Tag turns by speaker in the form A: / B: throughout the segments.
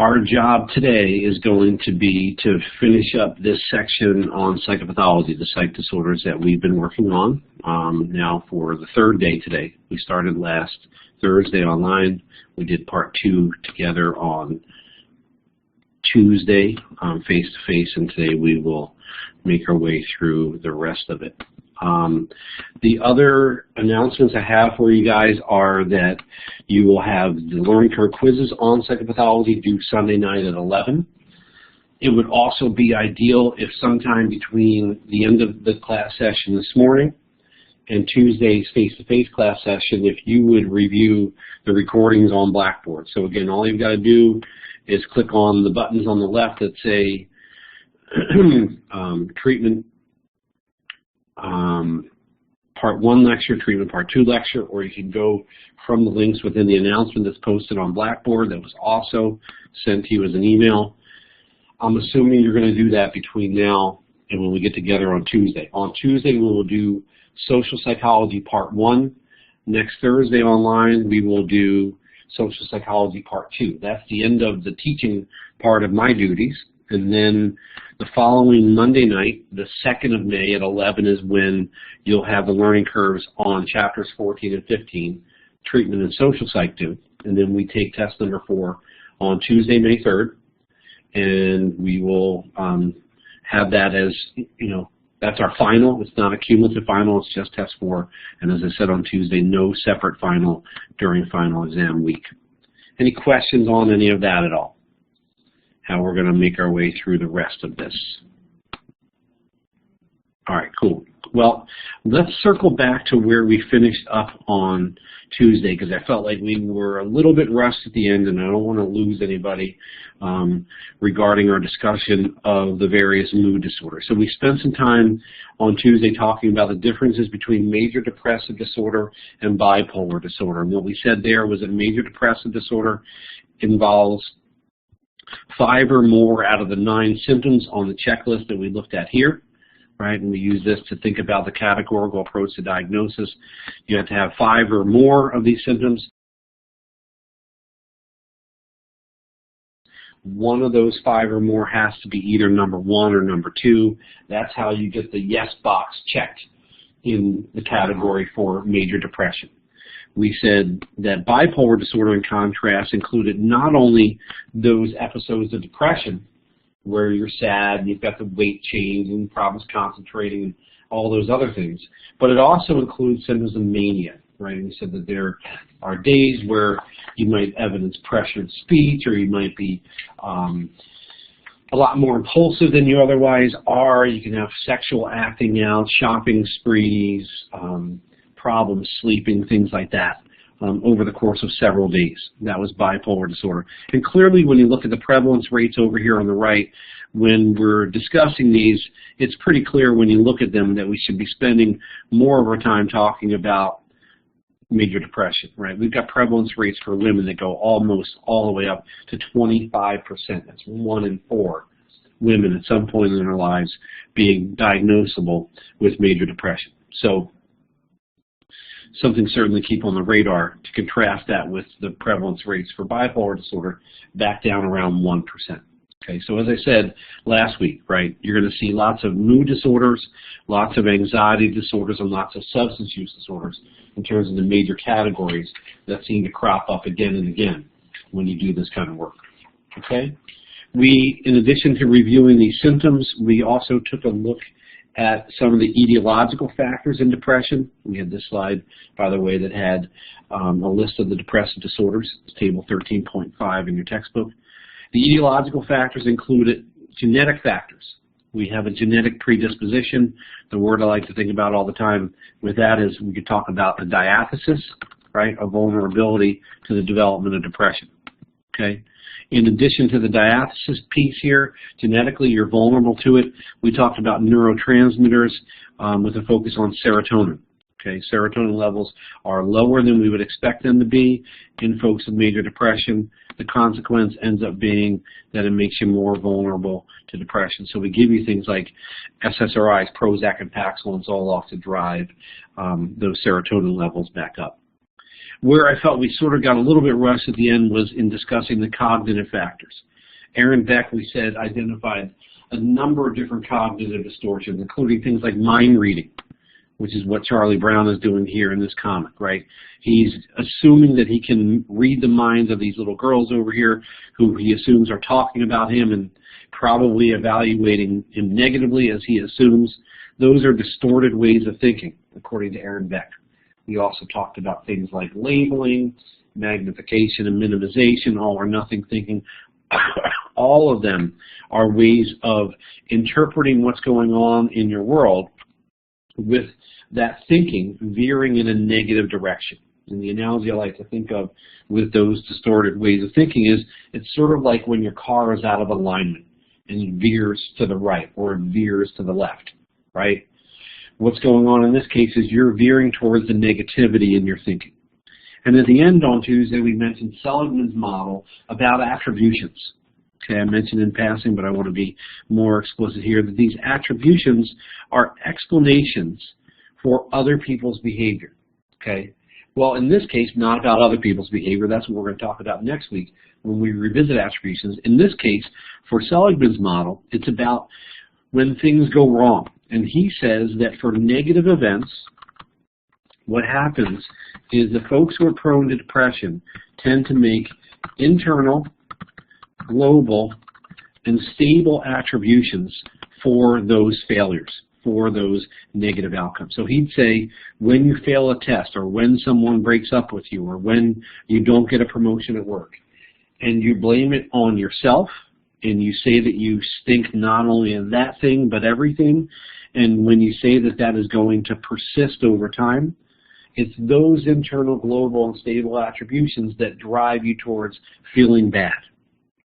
A: our job today is going to be to finish up this section on psychopathology, the psych disorders that we've been working on now for the third day today. We started last Thursday online. We did part 2 together on Tuesday face-to-face, and today we will make our way through the rest of it. The other announcements I have for you guys are that you will have the learning curve quizzes on psychopathology due Sunday night at 11. It would also be ideal if sometime between the end of the class session this morning and Tuesday's face-to-face class session, if you would review the recordings on Blackboard. So again, all you've got to do is click on the buttons on the left that say treatment part 1 lecture, treatment part 2 lecture, or you can go from the links within the announcement that's posted on Blackboard that was also sent to you as an email. I'm assuming you're going to do that between now and when we get together on Tuesday. On Tuesday, we will do social psychology part 1. Next Thursday online, we will do social psychology part 2. That's the end of the teaching part of my duties. And then the following Monday night, the 2nd of May at 11 is when you'll have the learning curves on chapters 14 and 15, treatment and social psych 2. And then we take test number 4 on Tuesday, May 3rd. And we will have that as, that's our final. It's not a cumulative final. It's just test 4. And as I said on Tuesday, no separate final during final exam week. Any questions on any of that at all? How we're going to make our way through the rest of this. All right, cool. Well, let's circle back to where we finished up on Tuesday, because I felt like we were a little bit rushed at the end, and I don't want to lose anybody regarding our discussion of the various mood disorders. So we spent some time on Tuesday talking about the differences between major depressive disorder and bipolar disorder. And what we said there was that major depressive disorder involves 5 or more out of the 9 symptoms on the checklist that we looked at here, right? And we use this to think about the categorical approach to diagnosis. You have to have 5 or more of these symptoms. One of those 5 or more has to be either number 1 or number 2. That's how you get the yes box checked in the category for major depression. We said that bipolar disorder, in contrast, included not only those episodes of depression where you're sad and you've got the weight change and problems concentrating and all those other things, but it also includes symptoms of mania, right? And we said that there are days where you might evidence pressured speech, or you might be a lot more impulsive than you otherwise are. You can have sexual acting out, shopping sprees, problems sleeping, things like that, over the course of several days. That was bipolar disorder. And clearly, when you look at the prevalence rates over here on the right, when we're discussing these, it's pretty clear when you look at them that we should be spending more of our time talking about major depression, right? We've got prevalence rates for women that go almost all the way up to 25%. That's 1 in 4 women at some point in their lives being diagnosable with major depression. So something certainly keep on the radar to contrast that with the prevalence rates for bipolar disorder back down around 1%. Okay, so as I said last week, right, you're going to see lots of mood disorders, lots of anxiety disorders, and lots of substance use disorders in terms of the major categories that seem to crop up again and again when you do this kind of work. Okay, we, in addition to reviewing these symptoms, we also took a look at some of the etiological factors in depression. We had this slide, by the way, that had a list of the depressive disorders. It's table 13.5 in your textbook. The etiological factors included genetic factors. We have a genetic predisposition. The word I like to think about all the time with that is we could talk about the diathesis, right, a vulnerability to the development of depression. Okay. In addition to the diathesis piece here, genetically you're vulnerable to it. We talked about neurotransmitters with a focus on serotonin. Okay, serotonin levels are lower than we would expect them to be in folks with major depression. The consequence ends up being that it makes you more vulnerable to depression. So we give you things like SSRIs, Prozac and Paxil and Zoloft to drive those serotonin levels back up. Where I felt we sort of got a little bit rushed at the end was in discussing the cognitive factors. Aaron Beck, we said, identified a number of different cognitive distortions, including things like mind reading, which is what Charlie Brown is doing here in this comic, right? He's assuming that he can read the minds of these little girls over here who he assumes are talking about him and probably evaluating him negatively, as he assumes. Those are distorted ways of thinking, according to Aaron Beck. We also talked about things like labeling, magnification and minimization, all or nothing thinking. All of them are ways of interpreting what's going on in your world with that thinking veering in a negative direction. And the analogy I like to think of with those distorted ways of thinking is it's sort of like when your car is out of alignment and it veers to the right or it veers to the left, right? What's going on in this case is you're veering towards the negativity in your thinking. And at the end on Tuesday, we mentioned Seligman's model about attributions. Okay, I mentioned in passing, but I want to be more explicit here, that these attributions are explanations for other people's behavior. Okay, well, in this case, not about other people's behavior. That's what we're going to talk about next week when we revisit attributions. In this case, for Seligman's model, it's about when things go wrong. And he says that for negative events, what happens is the folks who are prone to depression tend to make internal, global, and stable attributions for those failures, for those negative outcomes. So he'd say when you fail a test, or when someone breaks up with you, or when you don't get a promotion at work, and you blame it on yourself, and you say that you stink not only in that thing, but everything, and when you say that that is going to persist over time, it's those internal, global, and stable attributions that drive you towards feeling bad.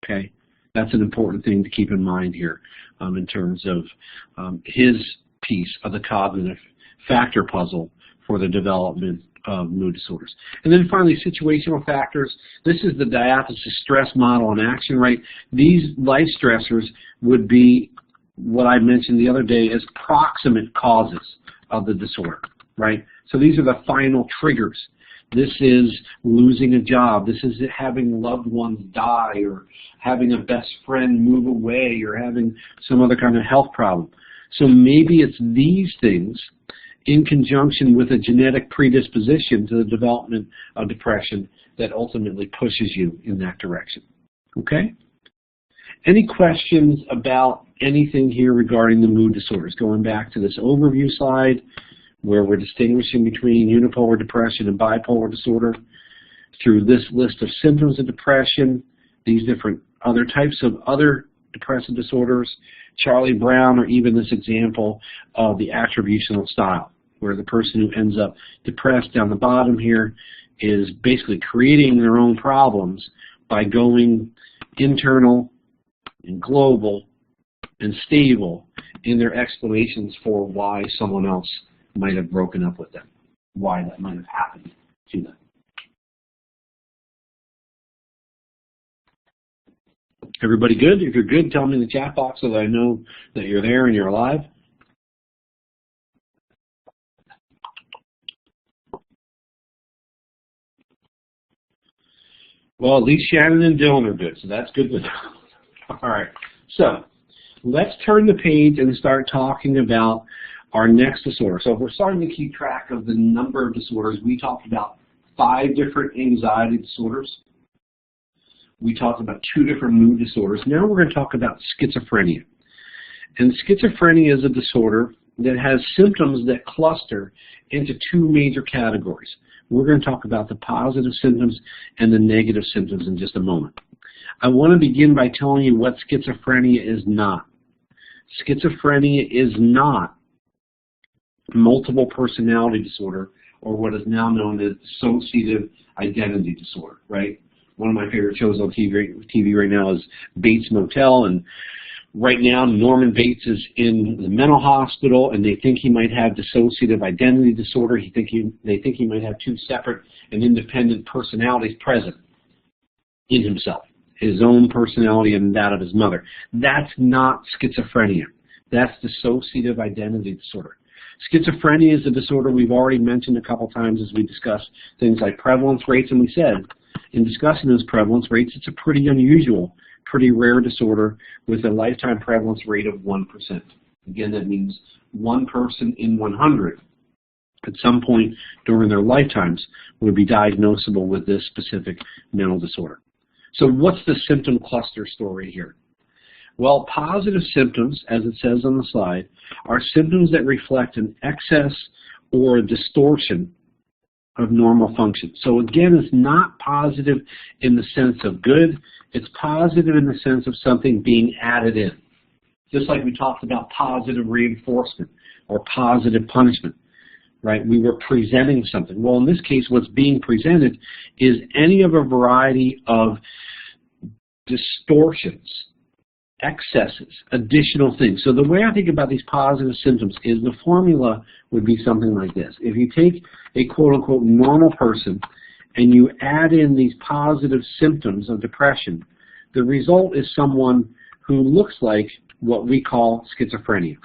A: Okay, that's an important thing to keep in mind here in terms of his piece of the cognitive factor puzzle for the development of mood disorders. And then finally, situational factors. This is the diathesis stress model in action, right? These life stressors would be what I mentioned the other day as proximate causes of the disorder, right? So these are the final triggers. This is losing a job. This is having loved ones die, or having a best friend move away, or having some other kind of health problem. So maybe it's these things in conjunction with a genetic predisposition to the development of depression that ultimately pushes you in that direction. Okay? Any questions about anything here regarding the mood disorders? Going back to this overview slide, where we're distinguishing between unipolar depression and bipolar disorder, through this list of symptoms of depression, these different other types of other depressive disorders, Charlie Brown, or even this example of the attributional style, where the person who ends up depressed down the bottom here is basically creating their own problems by going internal and global and stable in their explanations for why someone else might have broken up with them, why that might have happened to them. Everybody good? If you're good, tell me in the chat box so that I know that you're there and you're alive. Well, at least Shannon and Dylan are good, so that's good to know. All right, so let's turn the page and start talking about our next disorder. So if we're starting to keep track of the number of disorders, we talked about 5 different anxiety disorders. We talked about 2 different mood disorders. Now we're going to talk about schizophrenia. And schizophrenia is a disorder that has symptoms that cluster into 2 major categories. We're going to talk about the positive symptoms and the negative symptoms in just a moment. I want to begin by telling you what schizophrenia is not. Schizophrenia is not multiple personality disorder, or what is now known as dissociative identity disorder, right? One of my favorite shows on TV right now is Bates Motel, and right now Norman Bates is in the mental hospital, and they think he might have dissociative identity disorder. They think he might have 2 separate and independent personalities present in himself, his own personality and that of his mother. That's not schizophrenia. That's dissociative identity disorder. Schizophrenia is a disorder we've already mentioned a couple times as we discuss things like prevalence rates, and we said in discussing those prevalence rates, it's a pretty unusual pretty rare disorder with a lifetime prevalence rate of 1%. Again, that means 1 person in 100 at some point during their lifetimes would be diagnosable with this specific mental disorder. So what's the symptom cluster story here? Well, positive symptoms, as it says on the slide, are symptoms that reflect an excess or a distortion of normal function. So again, it's not positive in the sense of good, it's positive in the sense of something being added in. Just like we talked about positive reinforcement or positive punishment, right? We were presenting something. Well, in this case, what's being presented is any of a variety of distortions, excesses, additional things. So the way I think about these positive symptoms is the formula would be something like this. If you take a quote-unquote normal person and you add in these positive symptoms of depression, the result is someone who looks like what we call schizophrenia.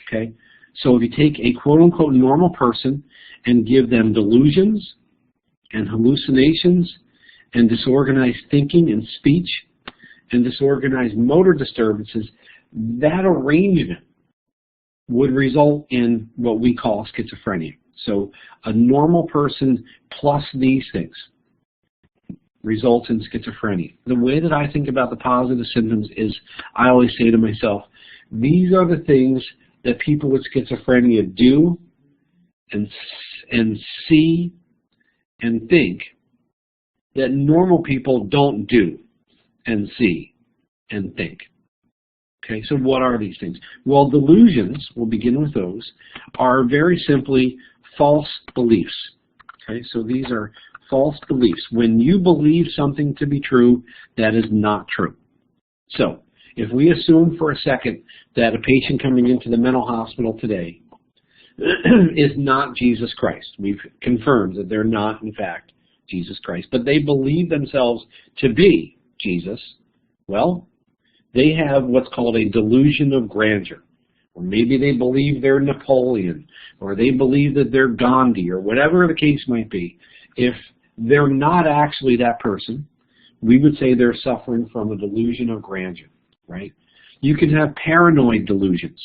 A: Okay? So if you take a quote-unquote normal person and give them delusions and hallucinations and disorganized thinking and speech and disorganized motor disturbances, that arrangement would result in what we call schizophrenia. So a normal person plus these things results in schizophrenia. The way that I think about the positive symptoms is I always say to myself, these are the things that people with schizophrenia do and see and think that normal people don't do and see and think. Okay, so what are these things? Well, delusions, we'll begin with those, are very simply false beliefs. Okay, so these are false beliefs. When you believe something to be true, that is not true. So, if we assume for a second that a patient coming into the mental hospital today is not Jesus Christ, we've confirmed that they're not, in fact, Jesus Christ, but they believe themselves to be Jesus, well, they have what's called a delusion of grandeur. Or maybe they believe they're Napoleon, or they believe that they're Gandhi, or whatever the case might be. If they're not actually that person, we would say they're suffering from a delusion of grandeur, right? You can have paranoid delusions,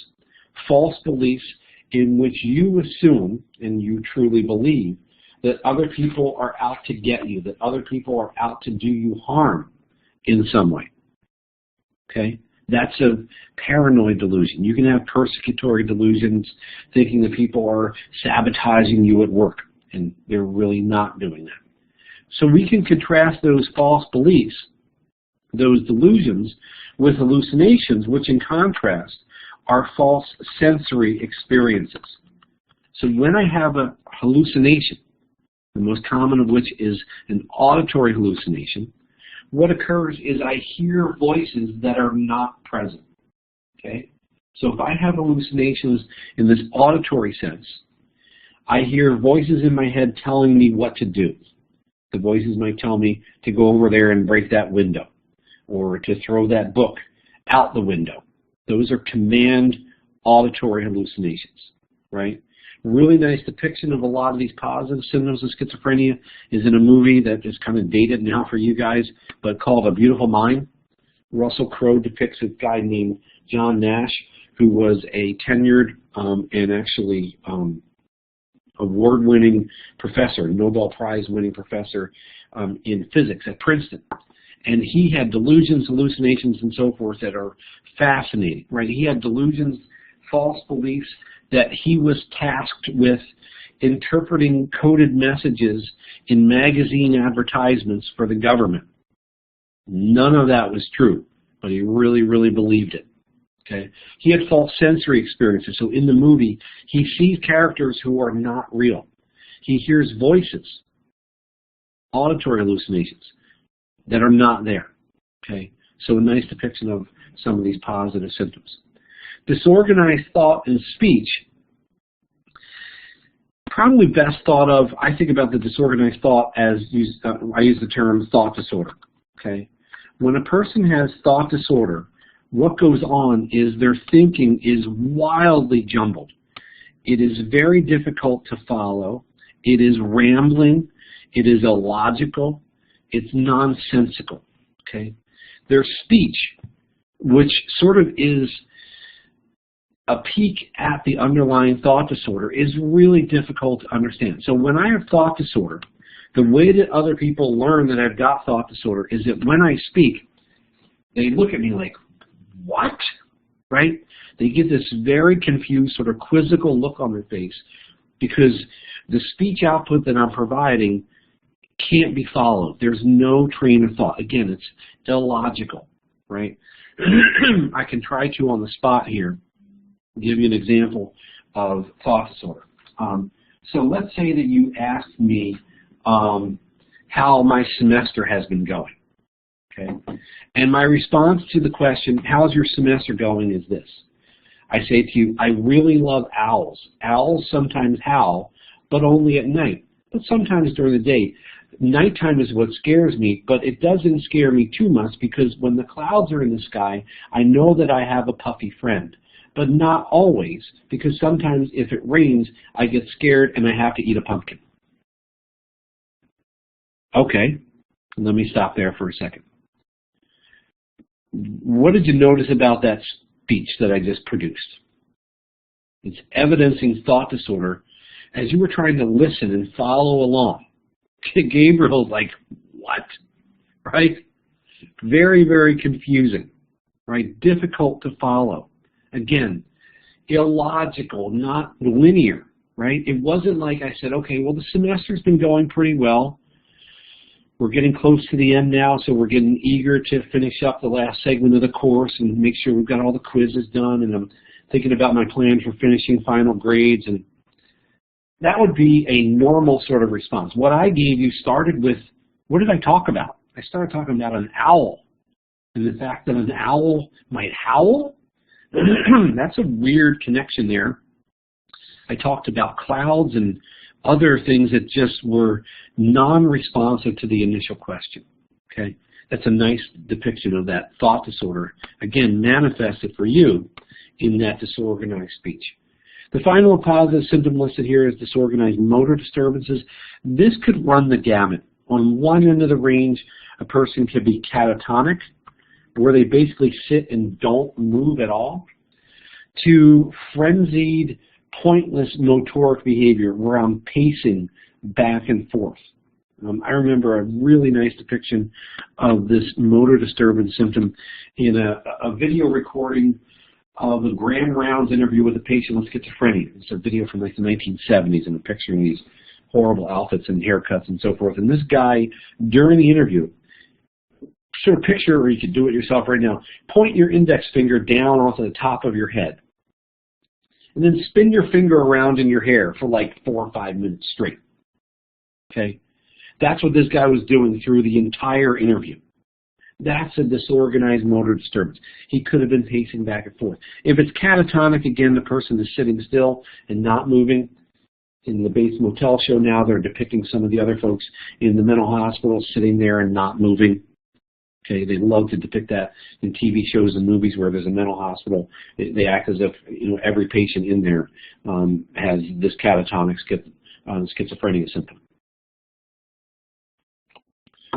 A: false beliefs in which you assume, and you truly believe, that other people are out to get you, that other people are out to do you harm in some way. Okay? That's a paranoid delusion. You can have persecutory delusions, thinking that people are sabotaging you at work, and they're really not doing that. So we can contrast those false beliefs, those delusions, with hallucinations, which in contrast are false sensory experiences. So when I have a hallucination, the most common of which is an auditory hallucination, what occurs is I hear voices that are not present. Okay? So if I have hallucinations in this auditory sense, I hear voices in my head telling me what to do. The voices might tell me to go over there and break that window, or to throw that book out the window. Those are command auditory hallucinations, right? Really nice depiction of a lot of these positive symptoms of schizophrenia is in a movie that is kind of dated now for you guys, but called A Beautiful Mind. Russell Crowe depicts a guy named John Nash, who was a tenured and actually award-winning professor, Nobel Prize-winning professor in physics at Princeton. And he had delusions, hallucinations, and so forth that are fascinating, right? He had delusions, false beliefs, that he was tasked with interpreting coded messages in magazine advertisements for the government. None of that was true, but he really, really believed it. Okay? He had false sensory experiences. So in the movie, he sees characters who are not real. He hears voices, auditory hallucinations, that are not there. Okay? So a nice depiction of some of these positive symptoms. Disorganized thought and speech, probably best thought of, I think about the disorganized thought as, I use the term thought disorder. Okay? When a person has thought disorder, what goes on is their thinking is wildly jumbled. It is very difficult to follow. It is rambling. It is illogical. It's nonsensical. Okay? Their speech which sort of is a peek at the underlying thought disorder, is really difficult to understand. So when I have thought disorder, the way that other people learn that I've got thought disorder is that when I speak, they look at me like, what? Right? They get this very confused, sort of quizzical look on their face because the speech output that I'm providing can't be followed. There's no train of thought. Again, it's illogical, right? I can try to, on the spot here, give you an example of thought disorder. So let's say that you asked me how my semester has been going, okay? And my response to the question, how's your semester going, is this. I say to you, I really love owls. Owls sometimes howl, but only at night, but sometimes during the day. Nighttime is what scares me, but it doesn't scare me too much because when the clouds are in the sky, I know that I have a puffy friend. But not always, because sometimes if it rains, I get scared and I have to eat a pumpkin. Okay, let me stop there for a second. What did you notice about that speech that I just produced? It's evidencing thought disorder as you were trying to listen and follow along. Gabriel's like, what? Right? Very, very confusing, right? Difficult to follow. Again, illogical, not linear, right? It wasn't like I said, okay, well, the semester's been going pretty well. We're getting close to the end now, so we're getting eager to finish up the last segment of the course and make sure we've got all the quizzes done, and I'm thinking about my plan for finishing final grades, and that would be a normal sort of response. What I gave you started with, what did I talk about? I started talking about an owl, and the fact that an owl might howl. That's a weird connection there. I talked about clouds and other things that just were non-responsive to the initial question. Okay, that's a nice depiction of that thought disorder, again, manifested for you in that disorganized speech. The final positive symptom listed here is disorganized motor disturbances. This could run the gamut. On one end of the range, a person could be catatonic, where they basically sit and don't move at all, to frenzied, pointless motoric behavior where I'm pacing back and forth. I remember a really nice depiction of this motor disturbance symptom in a video recording of a Grand Rounds interview with a patient with schizophrenia. It's a video from like the 1970s, and I'm picturing these horrible outfits and haircuts and so forth. And this guy, during the interview, sort of picture, or you could do it yourself right now, point your index finger down onto the top of your head. And then spin your finger around in your hair for like 4 or 5 minutes straight. Okay? That's what this guy was doing through the entire interview. That's a disorganized motor disturbance. He could have been pacing back and forth. If it's catatonic, again, the person is sitting still and not moving. In the Bates Motel show now, they're depicting some of the other folks in the mental hospital sitting there and not moving. Okay, they love to depict that in TV shows and movies where there's a mental hospital. They act as if, you know, every patient in there has this catatonic schizophrenia symptom.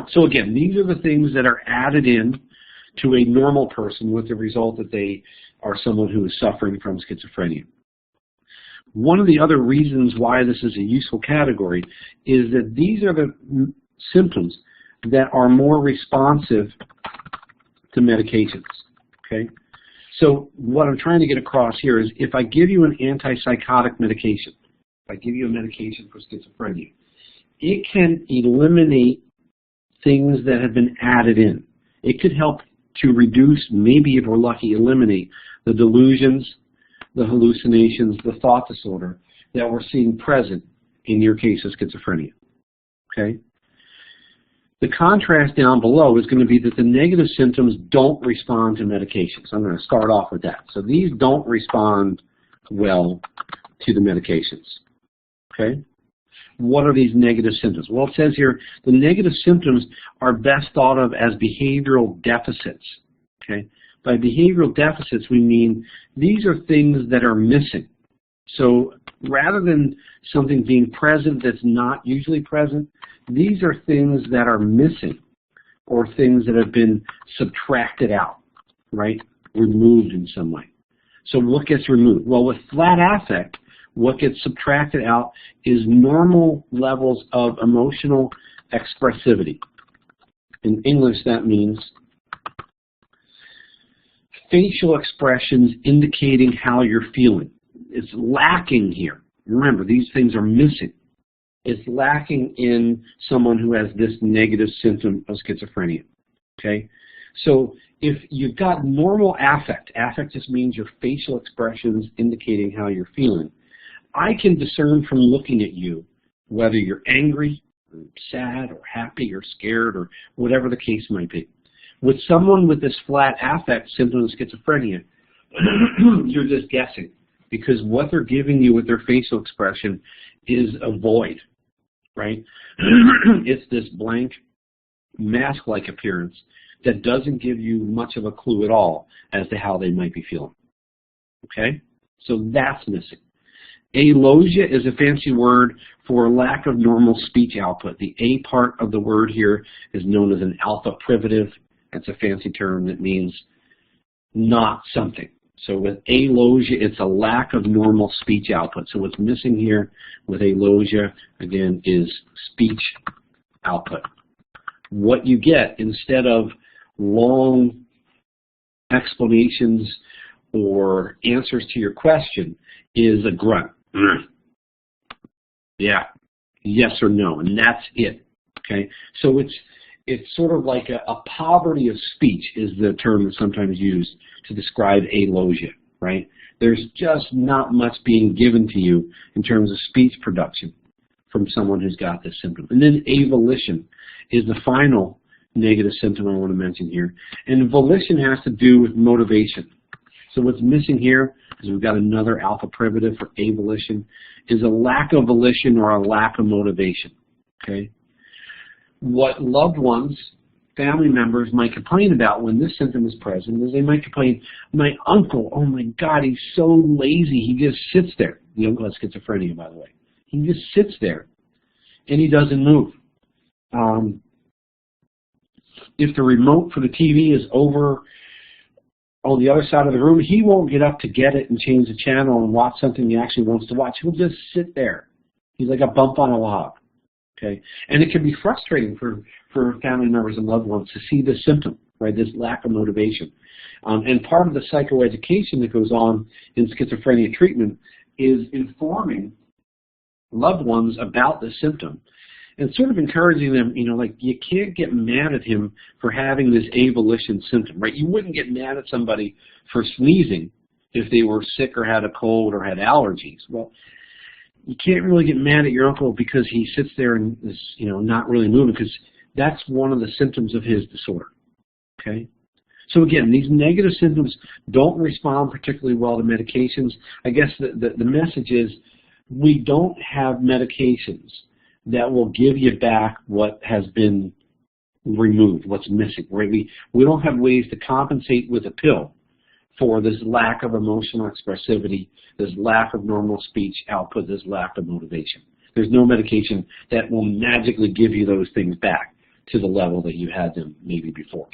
A: So again, these are the things that are added in to a normal person with the result that they are someone who is suffering from schizophrenia. One of the other reasons why this is a useful category is that these are the symptoms that are more responsive to medications, okay? So what I'm trying to get across here is if I give you an antipsychotic medication, if I give you a medication for schizophrenia, it can eliminate things that have been added in. It could help to reduce, maybe if we're lucky, eliminate the delusions, the hallucinations, the thought disorder that we're seeing present in your case of schizophrenia, okay? The contrast down below is going to be that the negative symptoms don't respond to medications. I'm going to start off with that. So these don't respond well to the medications, okay? What are these negative symptoms? Well, it says here the negative symptoms are best thought of as behavioral deficits, okay? By behavioral deficits, we mean these are things that are missing. So rather than something being present that's not usually present, these are things that are missing or things that have been subtracted out, right? removed in some way. So what gets removed? Well, with flat affect, what gets subtracted out is normal levels of emotional expressivity. In English, that means facial expressions indicating how you're feeling. It's lacking here. Remember, these things are missing. It's lacking in someone who has this negative symptom of schizophrenia. Okay? So if you've got normal affect just means your facial expressions indicating how you're feeling. I can discern from looking at you whether you're angry, or sad, or happy, or scared, or whatever the case might be. With someone with this flat affect symptom of schizophrenia, you're just guessing, because what they're giving you with their facial expression is a void, right? It's this blank, mask-like appearance that doesn't give you much of a clue at all as to how they might be feeling. Okay? So that's missing. Alogia is a fancy word for lack of normal speech output. The A part of the word here is known as an alpha privative. That's a fancy term that means not something. So with alogia, it's a lack of normal speech output. So what's missing here with alogia, again, is speech output. What you get, instead of long explanations or answers to your question, is a grunt. Yeah, yes or no, and that's it. Okay, so it's sort of like a poverty of speech is the term that's sometimes used to describe alogia, right? There's just not much being given to you in terms of speech production from someone who's got this symptom. And then avolition is the final negative symptom I want to mention here. And volition has to do with motivation. So what's missing here is we've got another alpha privative for avolition, is a lack of volition or a lack of motivation. Okay? What loved ones, family members might complain about when this symptom is present is they might complain, my uncle, oh my God, he's so lazy, he just sits there. The uncle has schizophrenia, by the way. He just sits there and he doesn't move. If the remote for the TV is over on the other side of the room, he won't get up to get it and change the channel and watch something he actually wants to watch. He'll just sit there. He's like a bump on a log. Okay? And it can be frustrating for family members and loved ones to see this symptom, right, this lack of motivation. And part of the psychoeducation that goes on in schizophrenia treatment is informing loved ones about the symptom and sort of encouraging them, you know, like you can't get mad at him for having this avolition symptom, right? You wouldn't get mad at somebody for sneezing if they were sick or had a cold or had allergies. Well, you can't really get mad at your uncle because he sits there and is, you know, not really moving, because that's one of the symptoms of his disorder, okay? So again, these negative symptoms don't respond particularly well to medications. I guess the message is we don't have medications that will give you back what has been removed, what's missing, right? We don't have ways to compensate with a pill for this lack of emotional expressivity, this lack of normal speech output, this lack of motivation. There's no medication that will magically give you those things back to the level that you had them maybe before.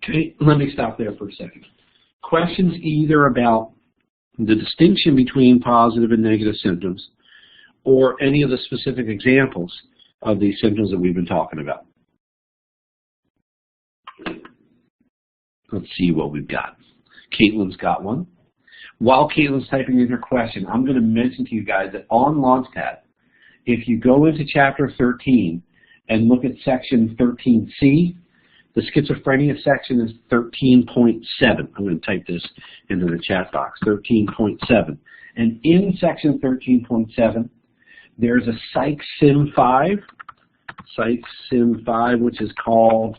A: Okay, let me stop there for a second. Questions either about the distinction between positive and negative symptoms or any of the specific examples of these symptoms that we've been talking about. Let's see what we've got. Caitlin's got one. While Caitlin's typing in her question, I'm going to mention to you guys that on Launchpad, if you go into Chapter 13 and look at Section 13C, the schizophrenia section is 13.7. I'm going to type this into the chat box, 13.7. And in Section 13.7, there's a Psych Sim 5, which is called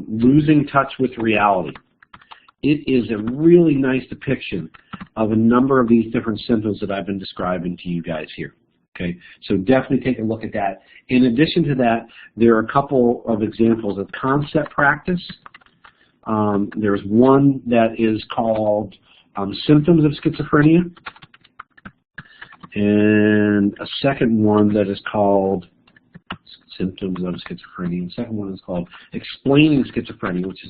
A: Losing Touch with Reality. It is a really nice depiction of a number of these different symptoms that I've been describing to you guys here. Okay, so definitely take a look at that. In addition to that, there are a couple of examples of concept practice. There's one that is called Symptoms of Schizophrenia, and a second one that is called symptoms of schizophrenia. The second one is called Explaining Schizophrenia, which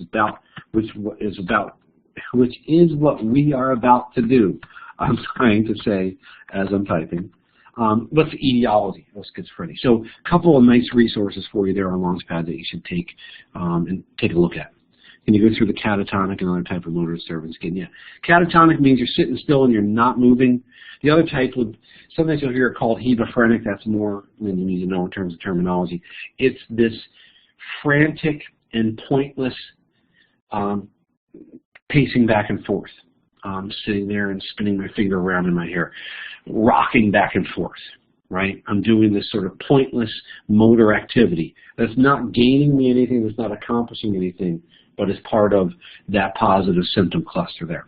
A: is what we are about to do. I'm trying to say as I'm typing. What's the etiology of schizophrenia? So a couple of nice resources for you there on Launchpad that you should take and take a look at. Can you go through the catatonic and other type of motor disturbance again? Yeah. Catatonic means you're sitting still and you're not moving. The other type would, sometimes you'll hear it called hebephrenic. That's more than you need to know in terms of terminology. It's this frantic and pointless pacing back and forth. Sitting there and spinning my finger around in my hair, rocking back and forth, right? I'm doing this sort of pointless motor activity that's not gaining me anything, that's not accomplishing anything, but is part of that positive symptom cluster there.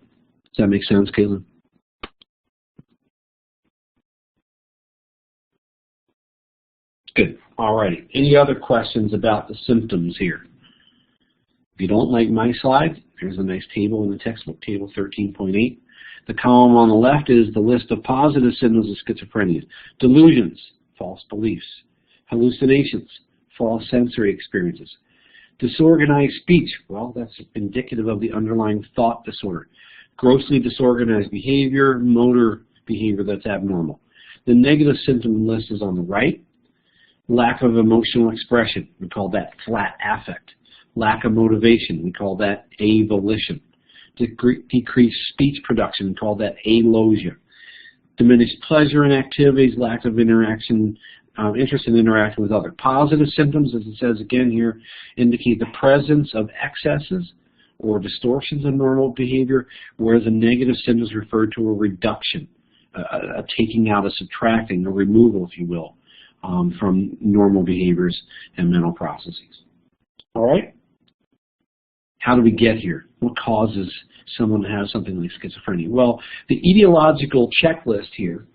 A: Does that make sense, Caitlin? Good. All righty. Any other questions about the symptoms here? If you don't like my slide, there's a nice table in the textbook, table 13.8. The column on the left is the list of positive symptoms of schizophrenia. Delusions, false beliefs. Hallucinations, false sensory experiences. Disorganized speech, well, that's indicative of the underlying thought disorder. Grossly disorganized behavior, motor behavior that's abnormal. The negative symptom list is on the right. Lack of emotional expression, we call that flat affect. Lack of motivation, we call that avolition. Decreased speech production, we call that alosia. Diminished pleasure in activities, lack of interaction, interest in interacting with others. Positive symptoms, as it says again here, indicate the presence of excesses or distortions of normal behavior, whereas the negative symptoms refer to a reduction, a taking out, a subtracting, a removal, if you will, from normal behaviors and mental processes. All right? How do we get here? What causes someone to have something like schizophrenia? Well, the etiological checklist here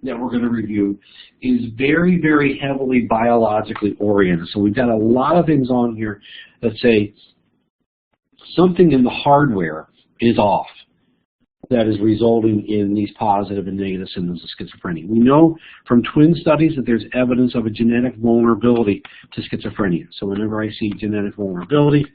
A: that we're going to review is very, very heavily biologically oriented. So we've got a lot of things on here that say something in the hardware is off that is resulting in these positive and negative symptoms of schizophrenia. We know from twin studies that there's evidence of a genetic vulnerability to schizophrenia. So whenever I see genetic vulnerability,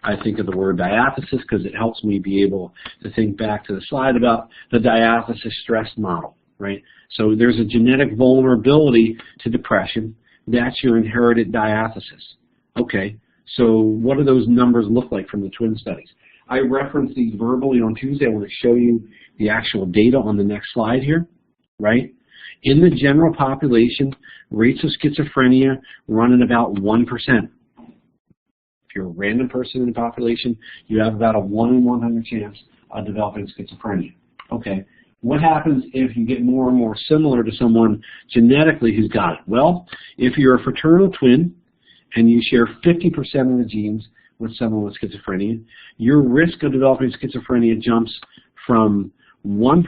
A: I think of the word diathesis because it helps me be able to think back to the slide about the diathesis stress model, right? So there's a genetic vulnerability to depression. That's your inherited diathesis. Okay, so what do those numbers look like from the twin studies? I referenced these verbally on Tuesday. I want to show you the actual data on the next slide here, right? In the general population, rates of schizophrenia run at about 1%. If you're a random person in the population, you have about a 1 in 100 chance of developing schizophrenia. Okay, what happens if you get more and more similar to someone genetically who's got it? Well, if you're a fraternal twin and you share 50% of the genes with someone with schizophrenia, your risk of developing schizophrenia jumps from 1%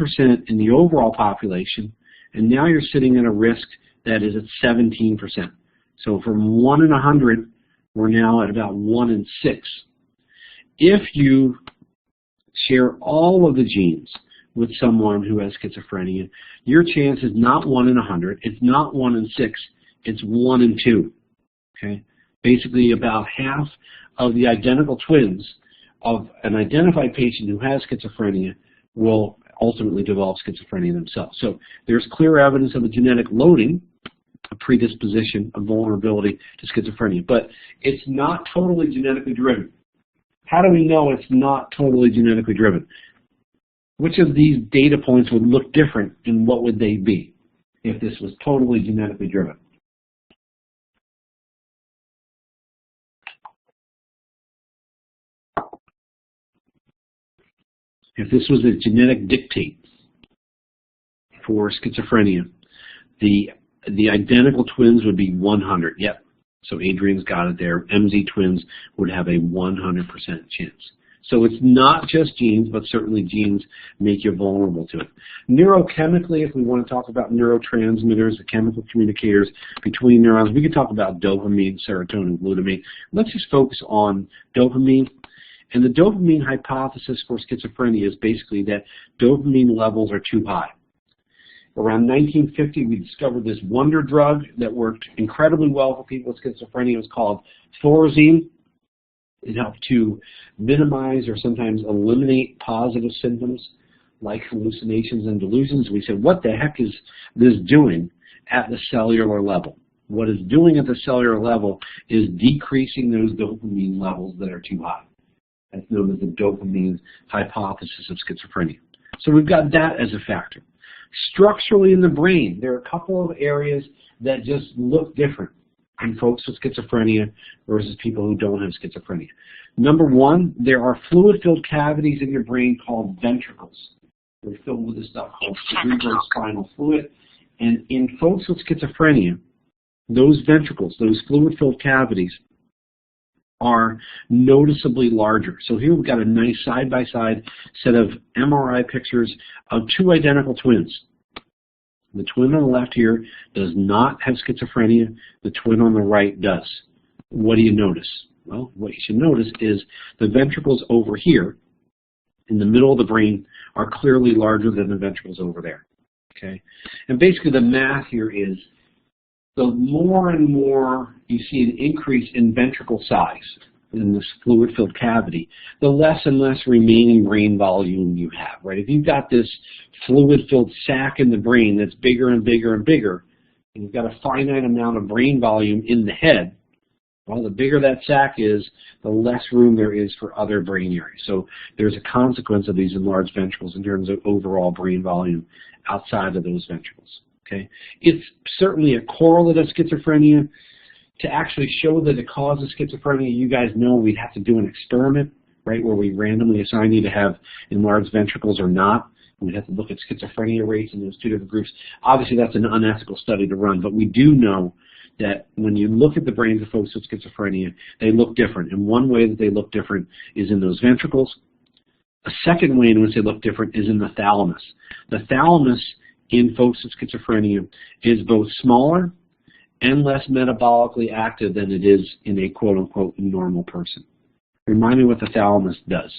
A: in the overall population, and now you're sitting at a risk that is at 17%. So from 1 in 100, we're now at about 1 in 6. If you share all of the genes with someone who has schizophrenia, your chance is not 1 in 100, it's not 1 in 6, it's 1 in 2. Okay? Basically about half of the identical twins of an identified patient who has schizophrenia will ultimately develop schizophrenia themselves. So there's clear evidence of a genetic loading, a predisposition, a vulnerability to schizophrenia. But it's not totally genetically driven. How do we know it's not totally genetically driven? Which of these data points would look different, and what would they be if this was totally genetically driven? If this was a genetic dictate for schizophrenia, the identical twins would be 100. Yep. So Adrian's got it there. MZ twins would have a 100% chance. So it's not just genes, but certainly genes make you vulnerable to it. Neurochemically, if we want to talk about neurotransmitters, the chemical communicators between neurons, we could talk about dopamine, serotonin, glutamate. Let's just focus on dopamine. And the dopamine hypothesis for schizophrenia is basically that dopamine levels are too high. Around 1950, we discovered this wonder drug that worked incredibly well for people with schizophrenia. It was called Thorazine. It helped to minimize or sometimes eliminate positive symptoms like hallucinations and delusions. We said, what the heck is this doing at the cellular level? What it's doing at the cellular level is decreasing those dopamine levels that are too high. That's known as the dopamine hypothesis of schizophrenia. So we've got that as a factor. Structurally in the brain, there are a couple of areas that just look different in folks with schizophrenia versus people who don't have schizophrenia. Number one, there are fluid-filled cavities in your brain called ventricles. They're filled with this stuff called cerebrospinal fluid. And in folks with schizophrenia, those ventricles, those fluid-filled cavities, are noticeably larger. So here we've got a nice side-by-side set of MRI pictures of two identical twins. The twin on the left here does not have schizophrenia. The twin on the right does. What do you notice? Well, what you should notice is the ventricles over here in the middle of the brain are clearly larger than the ventricles over there. Okay? And basically the math here is the more and more you see an increase in ventricle size in this fluid-filled cavity, the less and less remaining brain volume you have, right? If you've got this fluid-filled sac in the brain that's bigger and bigger and bigger, and you've got a finite amount of brain volume in the head, well, the bigger that sac is, the less room there is for other brain areas. So there's a consequence of these enlarged ventricles in terms of overall brain volume outside of those ventricles. Okay? It's certainly a correlate of schizophrenia. To actually show that it causes schizophrenia, you guys know we'd have to do an experiment, right, where we randomly assign you to have enlarged ventricles or not. We'd have to look at schizophrenia rates in those two different groups. Obviously, that's an unethical study to run, but we do know that when you look at the brains of folks with schizophrenia, they look different. And one way that they look different is in those ventricles. A second way in which they look different is in the thalamus. The thalamus in folks with schizophrenia is both smaller and less metabolically active than it is in a quote-unquote normal person. Remind me what the thalamus does.